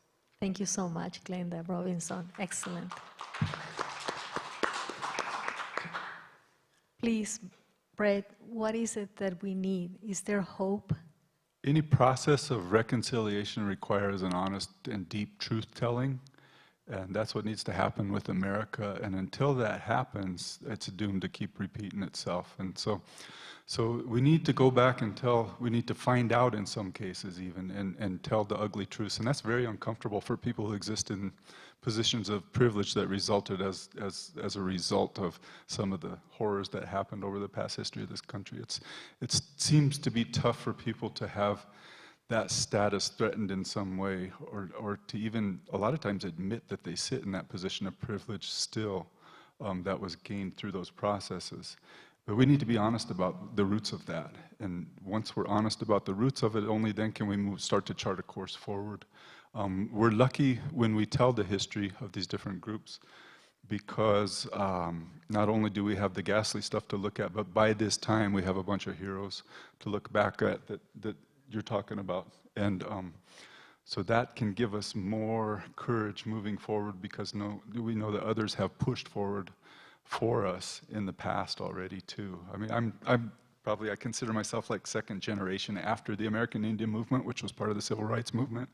Thank you so much, Glenda Robinson. Excellent. Please, Brett, what is it that we need? Is there hope? Any process of reconciliation requires an honest and deep truth-telling, and that's what needs to happen with America. And until that happens, it's doomed to keep repeating itself. And so we need to go back and we need to find out in some cases even, and tell the ugly truths. And that's very uncomfortable for people who exist in positions of privilege that resulted as a result of some of the horrors that happened over the past history of this country. It seems to be tough for people to have that status threatened in some way, or to even a lot of times admit that they sit in that position of privilege still. that was gained through those processes. But we need to be honest about the roots of that. And once we're honest about the roots of it, only then can we start to chart a course forward. We're lucky when we tell the history of these different groups, because not only do we have the ghastly stuff to look at, but by this time we have a bunch of heroes to look back at that you're talking about. And so that can give us more courage moving forward, because we know that others have pushed forward for us in the past already too. I mean, I consider myself like second generation after the American Indian movement, which was part of the civil rights movement.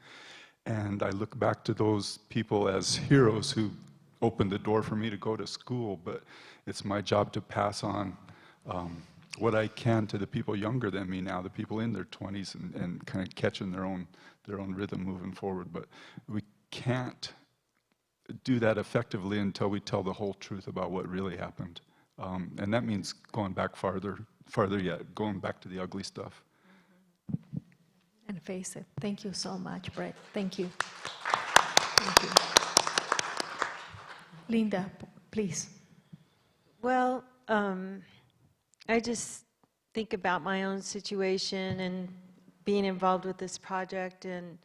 And I look back to those people as heroes who opened the door for me to go to school, but it's my job to pass on what I can to the people younger than me now, the people in their 20s, and kind of catching their own rhythm moving forward. But we can't do that effectively until we tell the whole truth about what really happened. And that means going back farther yet, going back to the ugly stuff. And face it. Thank you so much, Brett. Thank you. Thank you. Linda, please. Well, I just think about my own situation and being involved with this project and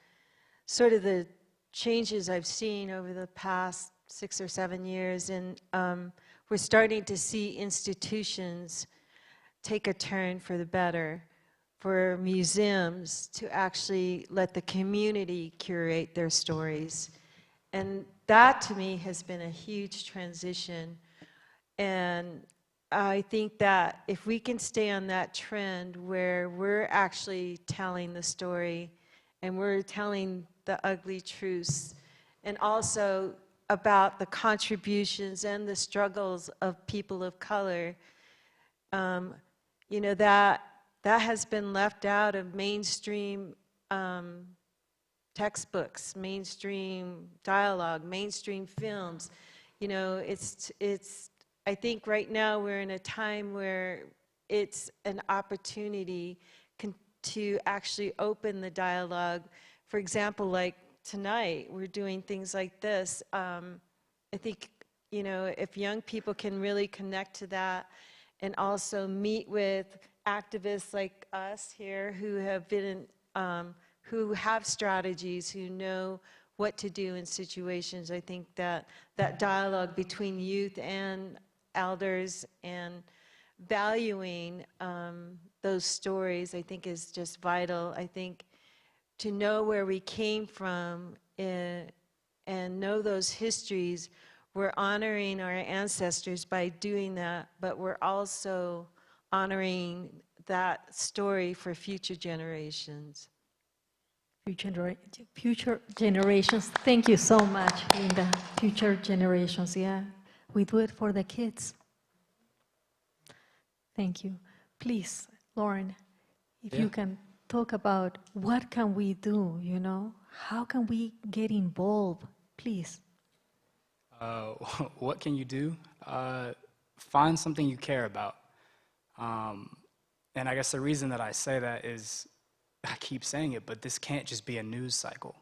sort of the changes I've seen over the past 6 or 7 years. And we're starting to see institutions take a turn for the better, for museums to actually let the community curate their stories. And that, to me, has been a huge transition. And I think that if we can stay on that trend where we're actually telling the story and we're telling the ugly truths, and also about the contributions and the struggles of people of color, you know, that has been left out of mainstream textbooks, mainstream dialogue, mainstream films. You know, I think right now we're in a time where it's an opportunity to actually open the dialogue. For example, like tonight, we're doing things like this. I think, you know, if young people can really connect to that and also meet with activists like us here who have been, who have strategies, who know what to do in situations, I think that that dialogue between youth and elders and valuing those stories, I think, is just vital. I think to know where we came from and know those histories, we're honoring our ancestors by doing that, but we're also honoring that story for future generations. Future generations. Thank you so much, Linda. Future generations, yeah. We do it for the kids. Thank you. Please, Lorne, if you can talk about what can we do, you know? How can we get involved, please? What can you do? Find something you care about. And I guess the reason that I say that is, I keep saying it, but this can't just be a news cycle,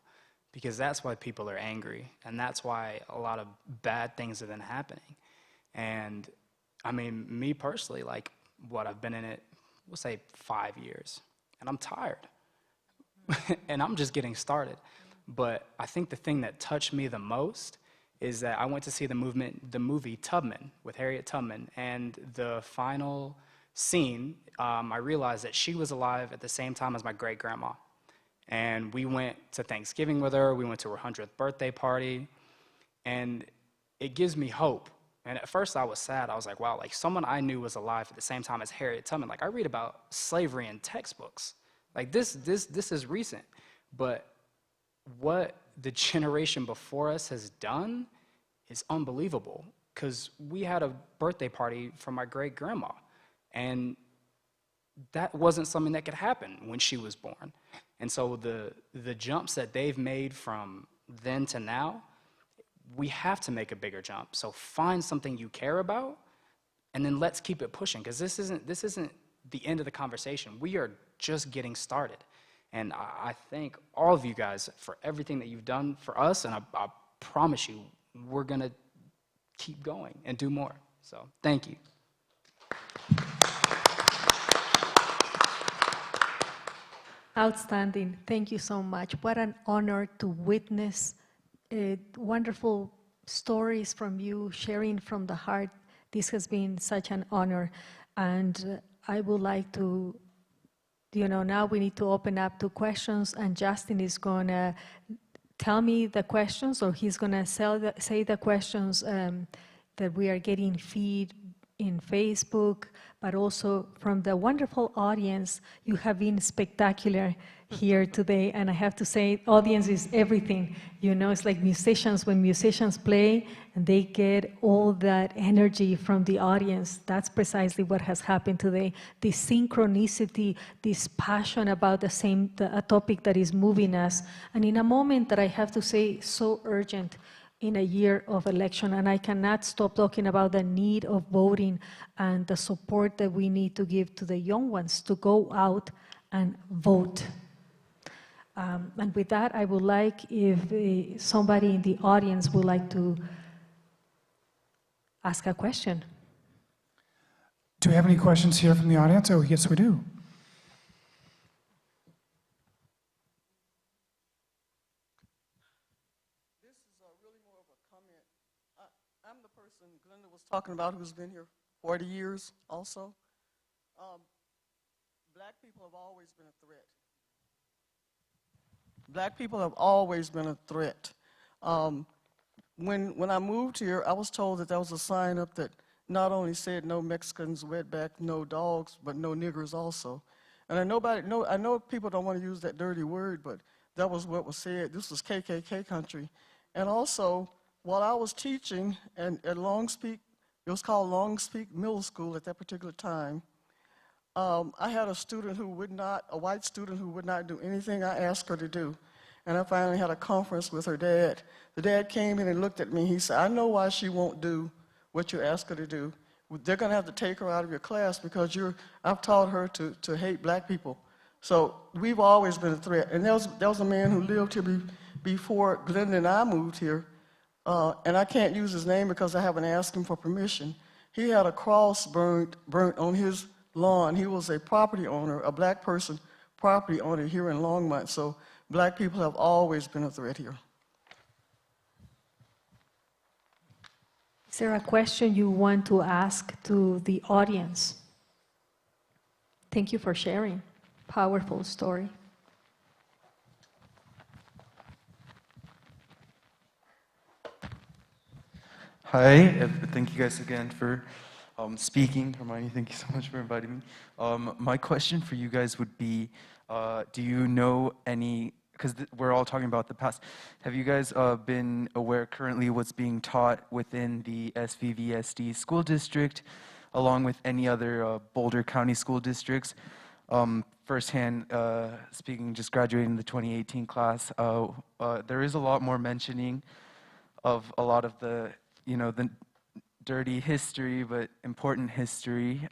because that's why people are angry, and that's why a lot of bad things have been happening. And I mean, me personally, like, what, I've been in it, we'll say 5 years, and I'm tired. And I'm just getting started. But I think the thing that touched me the most is that I went to see the movie Tubman with Harriet Tubman, and the final scene, I realized that she was alive at the same time as my great-grandma. And we went to Thanksgiving with her, we went to her 100th birthday party, and it gives me hope. And at first I was sad. I was like, wow, like someone I knew was alive at the same time as Harriet Tubman. Like, I read about slavery in textbooks. Like, this is recent. But what the generation before us has done is unbelievable, because we had a birthday party for my great-grandma, and that wasn't something that could happen when she was born. And so the jumps that they've made from then to now, we have to make a bigger jump. So find something you care about, and then let's keep it pushing, because this isn't the end of the conversation. We are just getting started. And I thank all of you guys for everything that you've done for us, and I promise you, we're gonna keep going and do more. So thank you. Outstanding. Thank you so much. What an honor to witness wonderful stories from you, sharing from the heart. This has been such an honor. And I would like to, now we need to open up to questions, and Justin is going to tell me the questions, or he's going to say the questions that we are getting feed in Facebook, but also from the wonderful audience. You have been spectacular here today, and I have to say, audience is everything. It's like musicians. When musicians play and they get all that energy from the audience, that's precisely what has happened today. This synchronicity, this passion about a topic that is moving us, and in a moment that I have to say so urgent in a year of election, and I cannot stop talking about the need of voting and the support that we need to give to the young ones to go out and vote. And with that, I would like if somebody in the audience would like to ask a question. Do we have any questions here from the audience? Oh, yes, we do. I'm the person Glenda was talking about who's been here 40 years also. Black people have always been a threat. Black people have always been a threat. When I moved here, I was told that there was a sign up that not only said no Mexicans, wetback, no dogs, but no niggers also. And I know people don't want to use that dirty word, but that was what was said. This was KKK country. And also, while I was teaching at Longspeak, it was called Longspeak Middle School at that particular time, I had a student a white student who would not do anything I asked her to do. And I finally had a conference with her dad. The dad came in and looked at me. He said, I know why she won't do what you ask her to do. They're going to have to take her out of your class because I've taught her to hate black people. So we've always been a threat. And there was a man who lived here before Glenda and I moved here. And I can't use his name because I haven't asked him for permission. He had a cross burnt on his lawn. He was a property owner, a black person property owner here in Longmont. So black people have always been a threat here. Is there a question you want to ask to the audience? Thank you for sharing. Powerful story. Hi, thank you guys again for speaking. Hermione, thank you so much for inviting me. My question for you guys would be, do you know any, because we're all talking about the past, have you guys been aware currently what's being taught within the SVVSD school district, along with any other Boulder County school districts? Firsthand speaking, just graduating the 2018 class, there is a lot more mentioning of a lot of the the dirty history, but important history.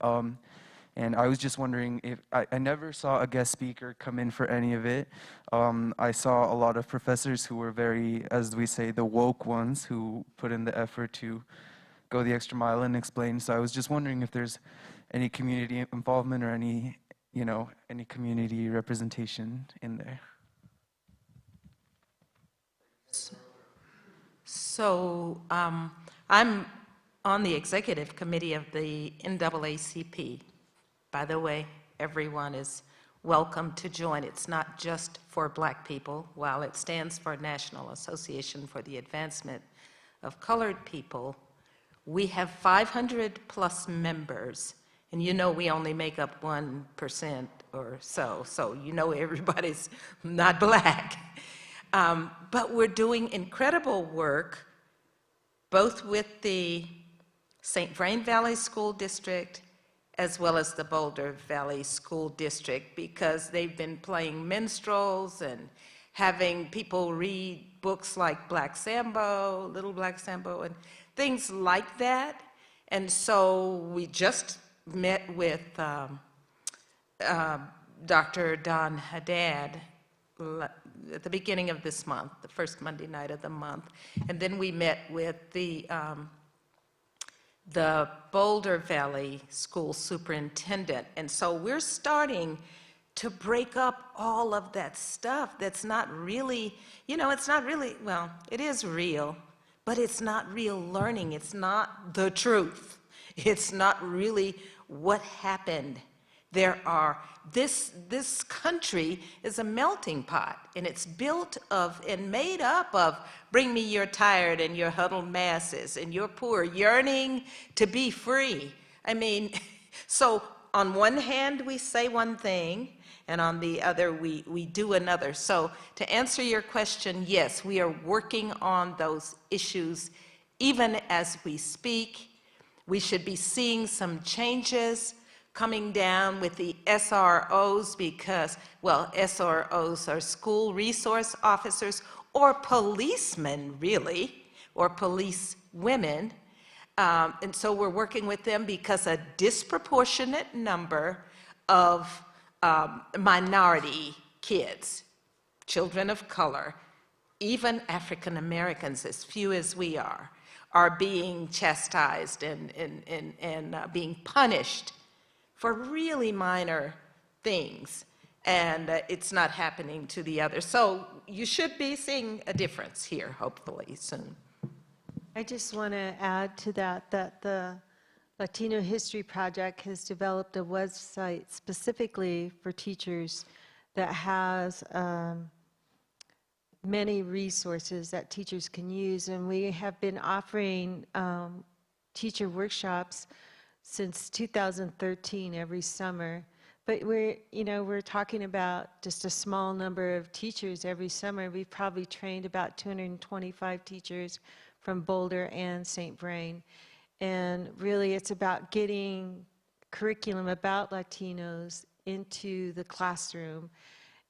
And I was just wondering if, I never saw a guest speaker come in for any of it. I saw a lot of professors who were very, as we say, the woke ones, who put in the effort to go the extra mile and explain. So I was just wondering if there's any community involvement or any, any community representation in there. So I'm on the executive committee of the NAACP. By the way, everyone is welcome to join. It's not just for black people. While it stands for National Association for the Advancement of Colored People, we have 500 plus members, and we only make up 1% or so, everybody's not black. But we're doing incredible work, both with the St. Vrain Valley School District as well as the Boulder Valley School District, because they've been playing minstrels and having people read books like Black Sambo, Little Black Sambo, and things like that. And so we just met with Dr. Don Haddad at the beginning of this month, the first Monday night of the month. And then we met with the the Boulder Valley School Superintendent. And so we're starting to break up all of that stuff that's not really, it's not really, well, it is real, but it's not real learning. It's not the truth. It's not really what happened. This country is a melting pot, and it's built of and made up of bring me your tired and your huddled masses and your poor yearning to be free. I mean, so on one hand we say one thing, and on the other we do another. So to answer your question, yes, we are working on those issues even as we speak. We should be seeing some changes coming down with the SROs because, well, SROs are school resource officers or policemen, really, or police women. And so we're working with them because a disproportionate number of minority kids, children of color, even African Americans, as few as we are being chastised and being punished for really minor things, and it's not happening to the others. So you should be seeing a difference here, hopefully, soon. I just want to add to that the Latino History Project has developed a website specifically for teachers that has many resources that teachers can use, and we have been offering teacher workshops since 2013 every summer. But we're talking about just a small number of teachers every summer. We've probably trained about 225 teachers from Boulder and St. Vrain. And really it's about getting curriculum about Latinos into the classroom.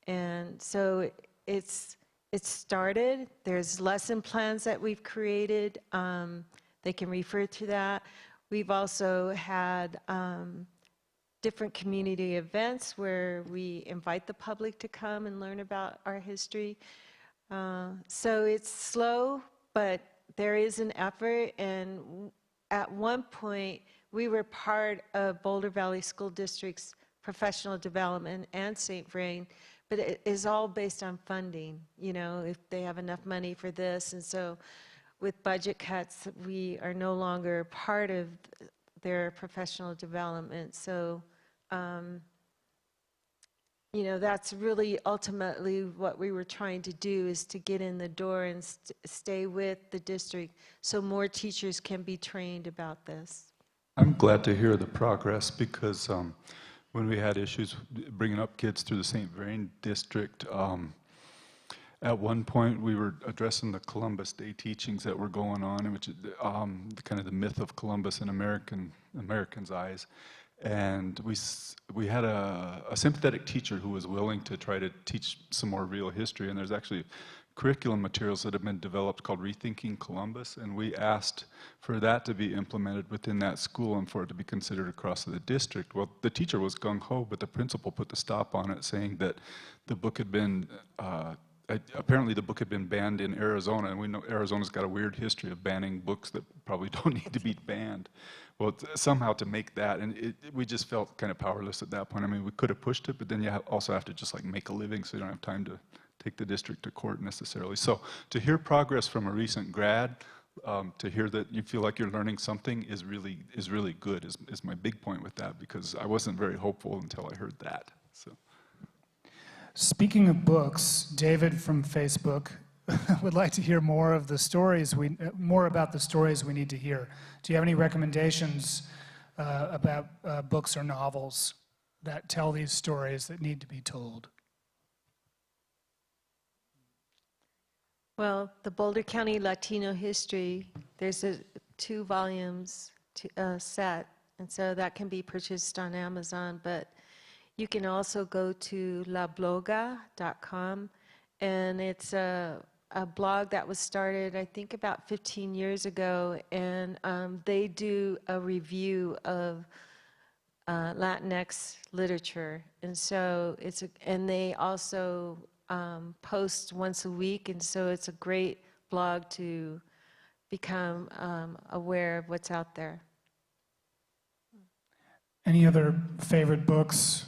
And so it's started. There's lesson plans that we've created. They can refer to that. We've also had different community events where we invite the public to come and learn about our history. So it's slow, but there is an effort. And at one point, we were part of Boulder Valley School District's professional development and St. Vrain, but it is all based on funding, if they have enough money for this. And so with budget cuts, we are no longer part of their professional development. So, that's really ultimately what we were trying to do, is to get in the door and stay with the district so more teachers can be trained about this. I'm glad to hear the progress because when we had issues bringing up kids through the St. Vrain district, at one point we were addressing the Columbus Day teachings that were going on, which is kind of the myth of Columbus in Americans' eyes. And we had a sympathetic teacher who was willing to try to teach some more real history, and there's actually curriculum materials that have been developed called Rethinking Columbus, and we asked for that to be implemented within that school and for it to be considered across the district. Well, the teacher was gung-ho, but the principal put the stop on it, saying that the book had been apparently the book had been banned in Arizona, and we know Arizona's got a weird history of banning books that probably don't need to be banned. Well, somehow to make that, and we just felt kind of powerless at that point. I mean, we could have pushed it, but then you also have to just like make a living, so you don't have time to take the district to court necessarily. So to hear progress from a recent grad, to hear that you feel like you're learning something is really good, is my big point with that, because I wasn't very hopeful until I heard that. So. Speaking of books, David from Facebook would like to hear more of the stories more about the stories we need to hear. Do you have any recommendations about books or novels that tell these stories that need to be told? Well, the Boulder County Latino History, there's a 2 volumes set, and so that can be purchased on Amazon, but you can also go to labloga.com, and it's a blog that was started, I think, about 15 years ago, and they do a review of Latinx literature, and so and they also post once a week, and so it's a great blog to become aware of what's out there. Any other favorite books,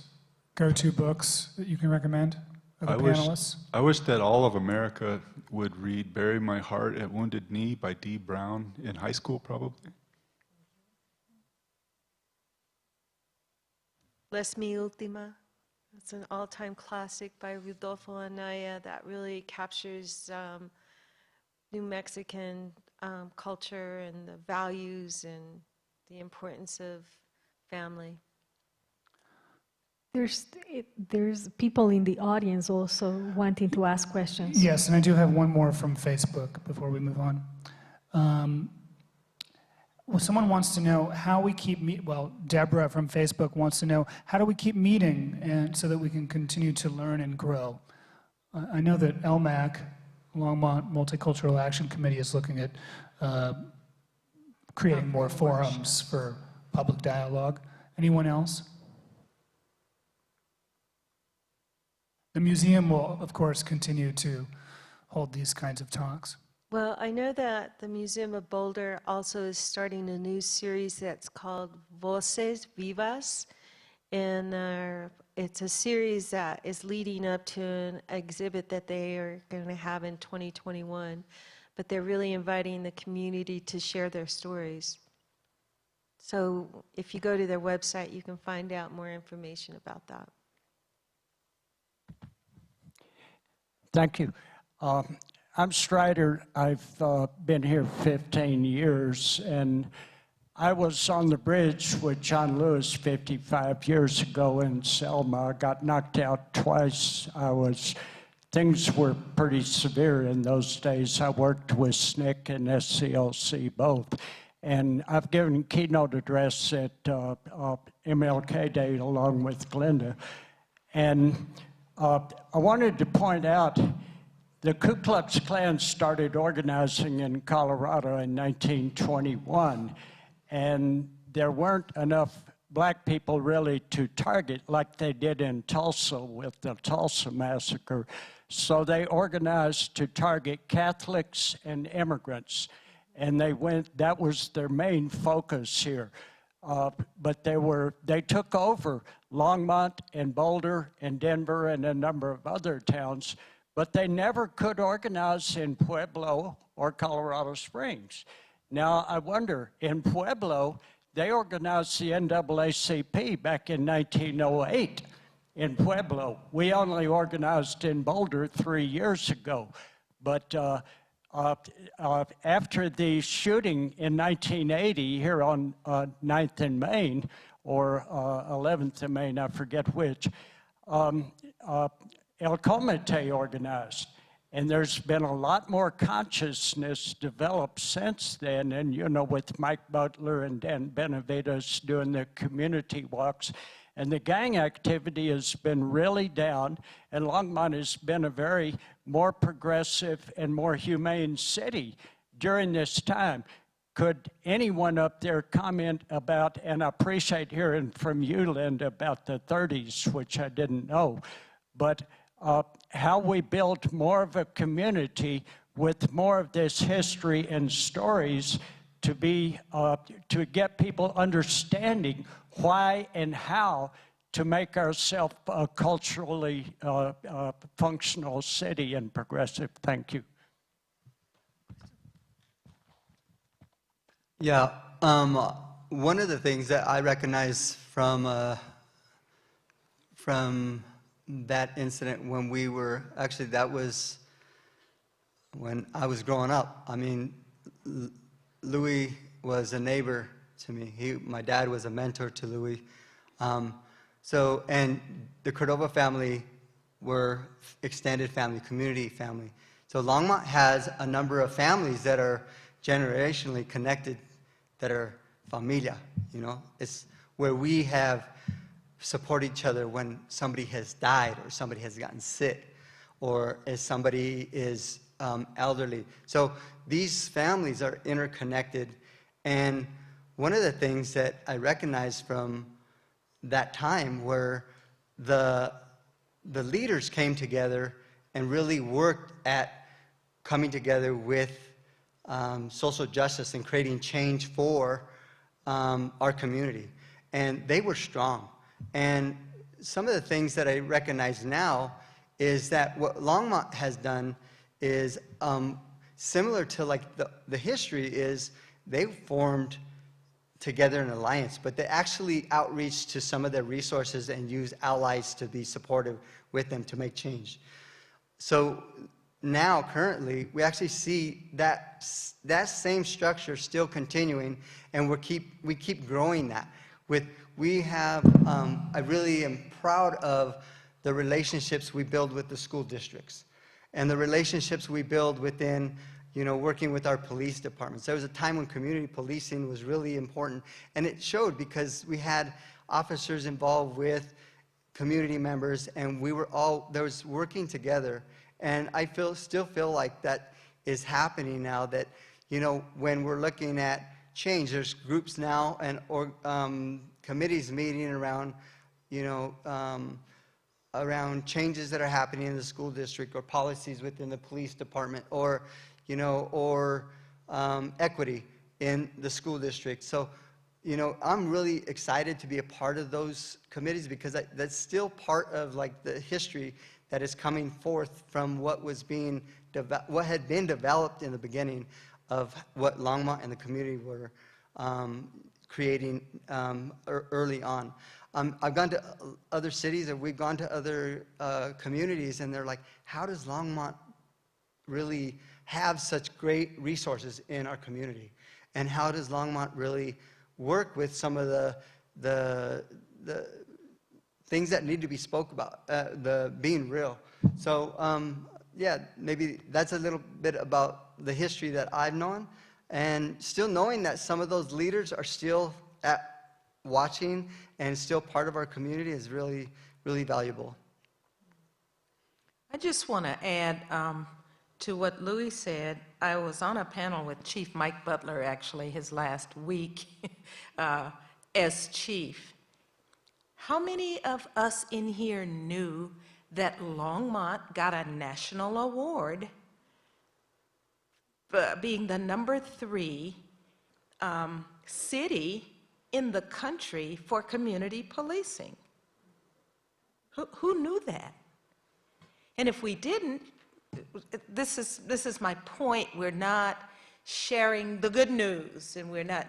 go-to books that you can recommend of the panelists? I wish that all of America would read Bury My Heart at Wounded Knee by D. Brown in high school, probably. Bless Me Ultima. It's an all-time classic by Rudolfo Anaya that really captures New Mexican culture and the values and the importance of family. There's people in the audience also wanting to ask questions. Yes, and I do have one more from Facebook before we move on. Well, someone wants to know how we keep Deborah from Facebook wants to know, how do we keep meeting and so that we can continue to learn and grow? I know that LMAC, Longmont Multicultural Action Committee, is looking at creating more forums for public dialogue. Anyone else? The museum will, of course, continue to hold these kinds of talks. Well, I know that the Museum of Boulder also is starting a new series that's called Voces Vivas, and it's a series that is leading up to an exhibit that they are going to have in 2021, but they're really inviting the community to share their stories. So if you go to their website, you can find out more information about that. Thank you. I'm Strider. I've been here 15 years, and I was on the bridge with John Lewis 55 years ago in Selma. I got knocked out twice. Things were pretty severe in those days. I worked with SNCC and SCLC both. And I've given keynote address at MLK Day along with Glenda. And I wanted to point out the Ku Klux Klan started organizing in Colorado in 1921, and there weren't enough black people really to target like they did in Tulsa with the Tulsa Massacre. So they organized to target Catholics and immigrants, and that was their main focus here. But they took over Longmont and Boulder and Denver and a number of other towns, but they never could organize in Pueblo or Colorado Springs. Now, I wonder, in Pueblo, they organized the NAACP back in 1908 in Pueblo. We only organized in Boulder 3 years ago. But after the shooting in 1980 here on 9th and Main, or 11th and Main, I forget which, El Comité organized, and there's been a lot more consciousness developed since then, and you know, with Mike Butler and Dan Benavides doing the community walks, and the gang activity has been really down, and Longmont has been a very more progressive and more humane city during this time. Could anyone up there comment about, and I appreciate hearing from you, Linda, about the 30s, which I didn't know, but how we built more of a community with more of this history and stories to get people understanding why and how to make ourselves a culturally functional city and progressive. Thank you. Yeah, one of the things that I recognize from that incident when we were, actually that was when I was growing up. I mean, Louie was a neighbor to me. My dad was a mentor to Louie. And the Cordova family were extended family, community family. So Longmont has a number of families that are generationally connected, that are familia, you know. It's where we have support each other when somebody has died or somebody has gotten sick or if somebody is elderly. So these families are interconnected, and one of the things that I recognize from that time were the leaders came together and really worked at coming together with social justice and creating change for our community. and they were strong. And some of the things that I recognize now is that what Longmont has done is similar to like the history is they formed together an alliance, but they actually outreach to some of their resources and use allies to be supportive with them to make change. So now, currently, we actually see that same structure still continuing, and we keep growing that. I really am proud of the relationships we build with the school districts, and the relationships we build within, working with our police departments. There was a time when community policing was really important, and it showed because we had officers involved with community members, and there was working together. And I still feel like that is happening now, that, when we're looking at change, there's groups now or committees meeting around, around changes that are happening in the school district or policies within the police department or equity in the school district. So, I'm really excited to be a part of those committees because that's still part of like the history that is coming forth from what had been developed in the beginning of what Longmont and the community were creating early on. I've gone to other cities, or we've gone to other communities, and they're like, how does Longmont really have such great resources in our community? And how does Longmont really work with some of the things that need to be spoke about, the being real? So yeah, maybe that's a little bit about the history that I've known, and still knowing that some of those leaders are still watching and still part of our community is really, really valuable. I just want to add to what Louie said. I was on a panel with Chief Mike Butler, actually, his last week as chief. How many of us in here knew that Longmont got a national award for being the #3 city in the country for community policing? Who knew that? And if we didn't, this is my point. We're not sharing the good news, and we're not,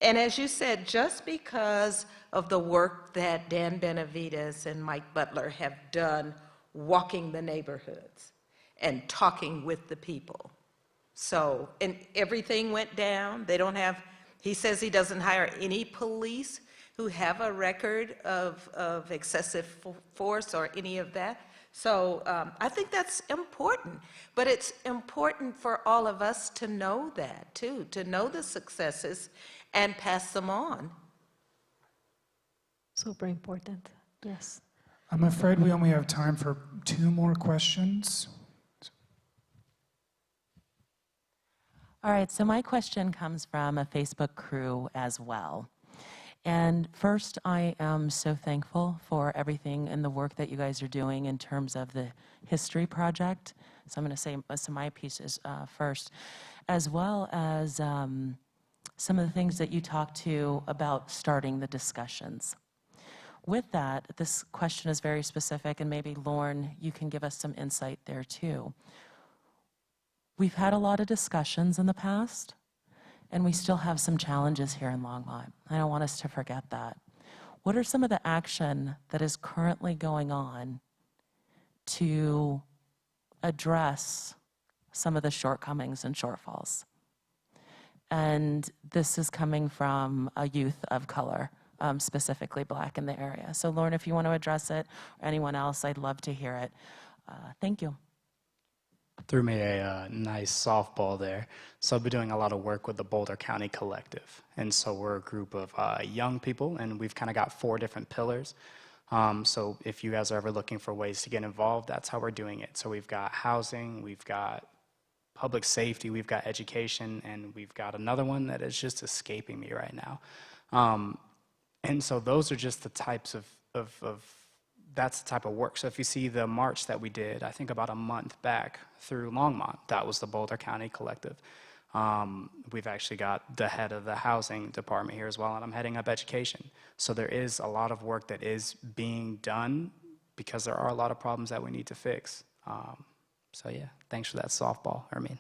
and as you said, just because of the work that Dan Benavides and Mike Butler have done walking the neighborhoods and talking with the people. So, and everything went down. He says he doesn't hire any police who have a record of excessive force or any of that. So I think that's important, but it's important for all of us to know that too, to know the successes and pass them on. Super important, yes. I'm afraid we only have time for 2 more questions. All right, so my question comes from a Facebook crew as well. And first, I am so thankful for everything and the work that you guys are doing in terms of the history project. So I'm going to say some of my pieces first, as well as some of the things that you talked to about starting the discussions. With that, this question is very specific, and maybe Lorne, you can give us some insight there too. We've had a lot of discussions in the past, and we still have some challenges here in Longmont. I don't want us to forget that. What are some of the action that is currently going on to address some of the shortcomings and shortfalls? And this is coming from a youth of color, specifically Black in the area. So Lorne, if you want to address it, or anyone else, I'd love to hear it. Thank you. Threw me a nice softball there. So I've been doing a lot of work with the Boulder County Collective. And so we're a group of young people, and we've kind of got 4 different pillars. So if you guys are ever looking for ways to get involved, that's how we're doing it. So we've got housing, we've got public safety, we've got education, and we've got another one that is just escaping me right now. And so those are just the types that's the type of work. So if you see the march that we did, I think about a month back through Longmont, that was the Boulder County Collective. We've actually got the head of the housing department here as well, and I'm heading up education. So there is a lot of work that is being done because there are a lot of problems that we need to fix. So yeah, thanks for that softball, Hermine.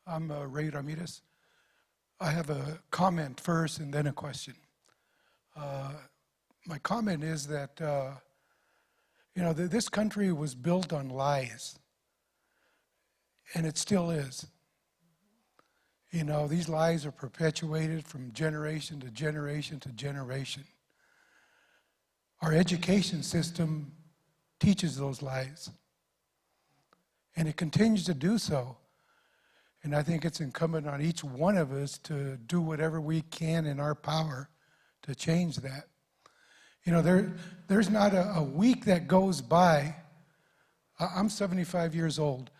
I'm Ray Ramirez. I have a comment first and then a question. My comment is that, this country was built on lies, and it still is. These lies are perpetuated from generation to generation to generation. Our education system teaches those lies, and it continues to do so. And I think it's incumbent on each one of us to do whatever we can in our power to change that. There's not a week that goes by. I'm 75 years old,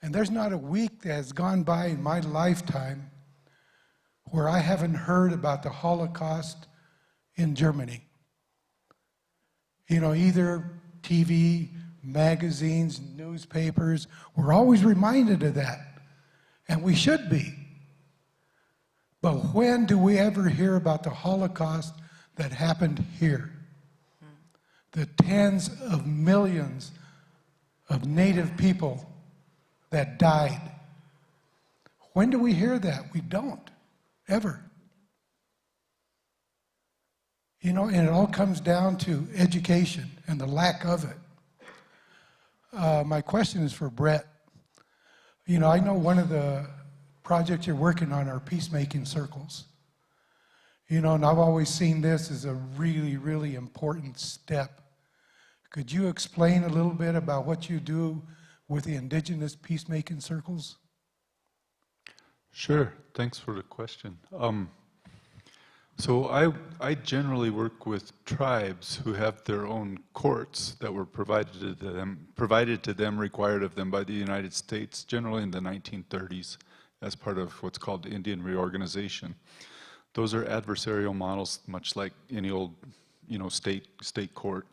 and there's not a week that has gone by in my lifetime where I haven't heard about the Holocaust in Germany. Either TV, magazines, newspapers, we're always reminded of that. And we should be. But when do we ever hear about the Holocaust that happened here? The tens of millions of Native people that died. When do we hear that? We don't, ever. And it all comes down to education and the lack of it. My question is for Brett. I know one of the projects you're working on are peacemaking circles. And I've always seen this as a really, really important step. Could you explain a little bit about what you do with the indigenous peacemaking circles? Sure, thanks for the question. So I generally work with tribes who have their own courts that were provided to them, required of them by the United States, generally in the 1930s, as part of what's called Indian reorganization. Those are adversarial models, much like any old, state court,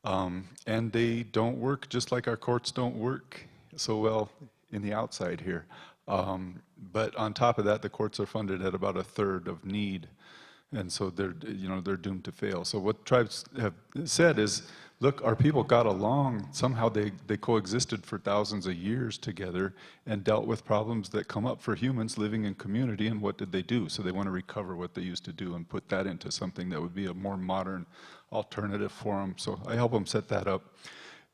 and they don't work just like our courts don't work so well in the outside here. But on top of that, the courts are funded at about a third of need. And so they're doomed to fail. So what tribes have said is, look, our people got along. Somehow they coexisted for thousands of years together and dealt with problems that come up for humans living in community. And what did they do? So they want to recover what they used to do and put that into something that would be a more modern alternative for them. So I help them set that up.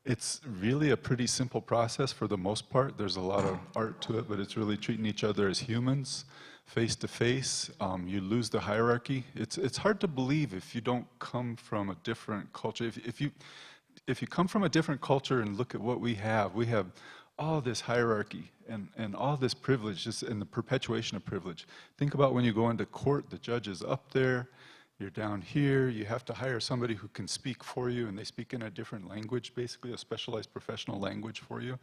It's really a pretty simple process for the most part. There's a lot of art to it, but it's really treating each other as humans, face to face. You lose the hierarchy. It's hard to believe if you don't come from a different culture. If you come from a different culture and look at what we have all this hierarchy and all this privilege, just and the perpetuation of privilege. Think about when you go into court, the judge is up there, you're down here, you have to hire somebody who can speak for you, and they speak in a different language, basically a specialized professional language for you.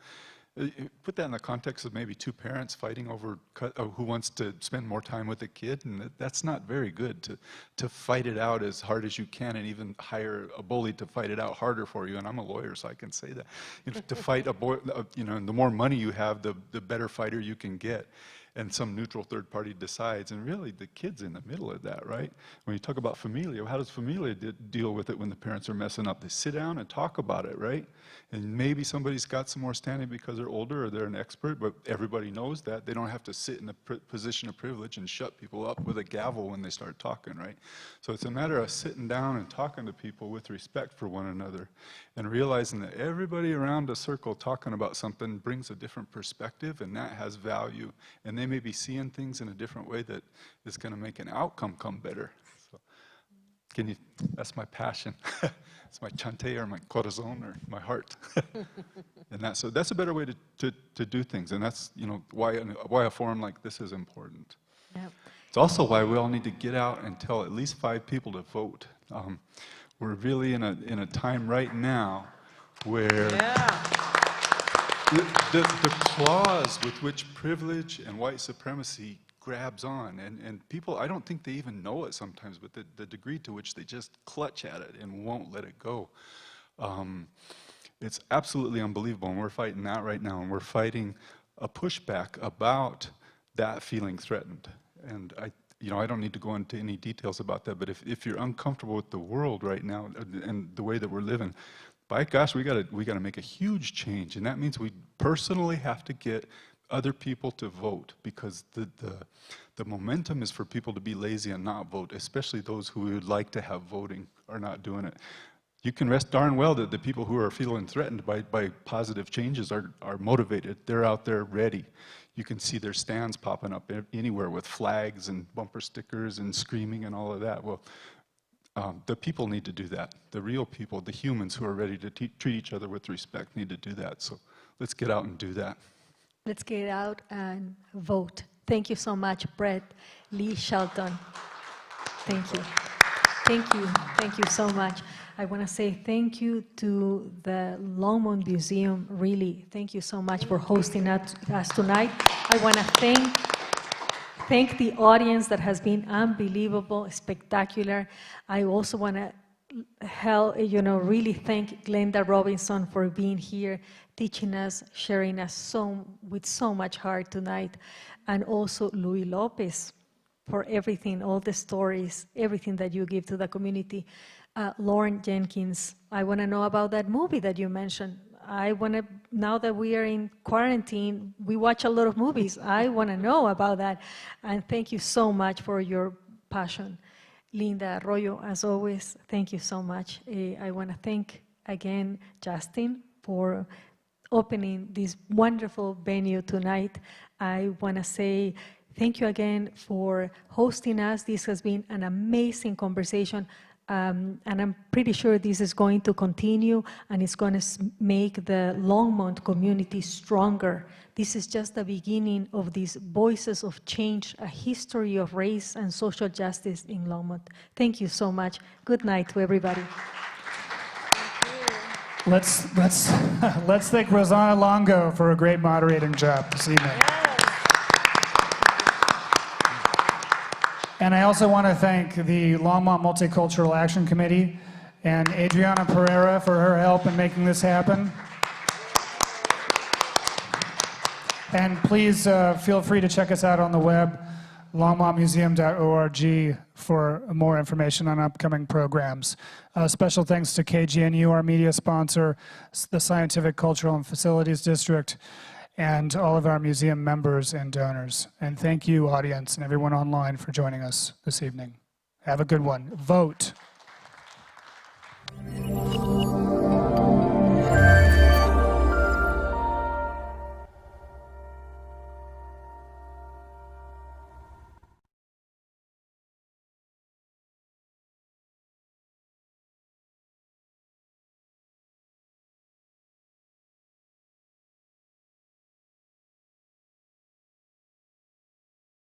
Put that in the context of maybe two parents fighting over who wants to spend more time with a kid, and that's not very good to fight it out as hard as you can, and even hire a bully to fight it out harder for you. And I'm a lawyer, so I can say that. To fight and the more money you have, the better fighter you can get. And some neutral third party decides, and really the kid's in the middle of that, right? When you talk about familia, how does familia deal with it when the parents are messing up? They sit down and talk about it, right? And maybe somebody's got some more standing because they're older or they're an expert, but everybody knows that. They don't have to sit in a position of privilege and shut people up with a gavel when they start talking, right? So it's a matter of sitting down and talking to people with respect for one another and realizing that everybody around a circle talking about something brings a different perspective, and that has value. And they may be seeing things in a different way that is going to make an outcome come better. So, that's my passion. It's my chante or my corazon or my heart. And so that's a better way to do things. And that's why a forum like this is important. Yep. It's also why we all need to get out and tell at least 5 people to vote. We're really in a time right now where the clause with which privilege and white supremacy grabs on, and people, I don't think they even know it sometimes, but the degree to which they just clutch at it and won't let it go. It's absolutely unbelievable, and we're fighting that right now, and we're fighting a pushback about that feeling threatened. And I don't need to go into any details about that, but if you're uncomfortable with the world right now and the way that we're living, by gosh, we gotta make a huge change, and that means we personally have to get other people to vote, because the momentum is for people to be lazy and not vote, especially those who we would like to have voting are not doing it. You can rest darn well that the people who are feeling threatened by positive changes are motivated. They're out there ready. You can see their stands popping up anywhere with flags and bumper stickers and screaming and all of that. Well, the people need to do that. The real people, the humans who are ready to treat each other with respect need to do that. So let's get out and do that. Let's get out and vote. Thank you so much, Brett, Lee, Shelton. Thank you. Thank you. Thank you so much. I want to say thank you to the Longmont Museum. Really, thank you so much for hosting us tonight. I want to thank the audience that has been unbelievable, spectacular. I also want to really thank Glenda Robinson for being here, teaching us, sharing us with so much heart tonight, and also Louie Lopez for everything, all the stories, everything that you give to the community. Lorne, Jenkins, I want to know about that movie that you mentioned. I want to, now that we are in quarantine, we watch a lot of movies. I want to know about that. And thank you so much for your passion. Linda Arroyo, as always, thank you so much. I want to thank again Justin for opening this wonderful venue tonight. I want to say thank you again for hosting us. This has been an amazing conversation. And I'm pretty sure this is going to continue, and it's going to make the Longmont community stronger. This is just the beginning of these voices of change, a history of race and social justice in Longmont. Thank you so much. Good night to everybody. Let's thank Rosanna Longo for a great moderating job this evening. And I also want to thank the Longmont Multicultural Action Committee and Adriana Pereira for her help in making this happen. And please feel free to check us out on the web, longmontmuseum.org, for more information on upcoming programs. Special thanks to KGNU, our media sponsor, the Scientific, Cultural, and Facilities District, and all of our museum members and donors. And thank you, audience, and everyone online for joining us this evening. Have a good one. Vote.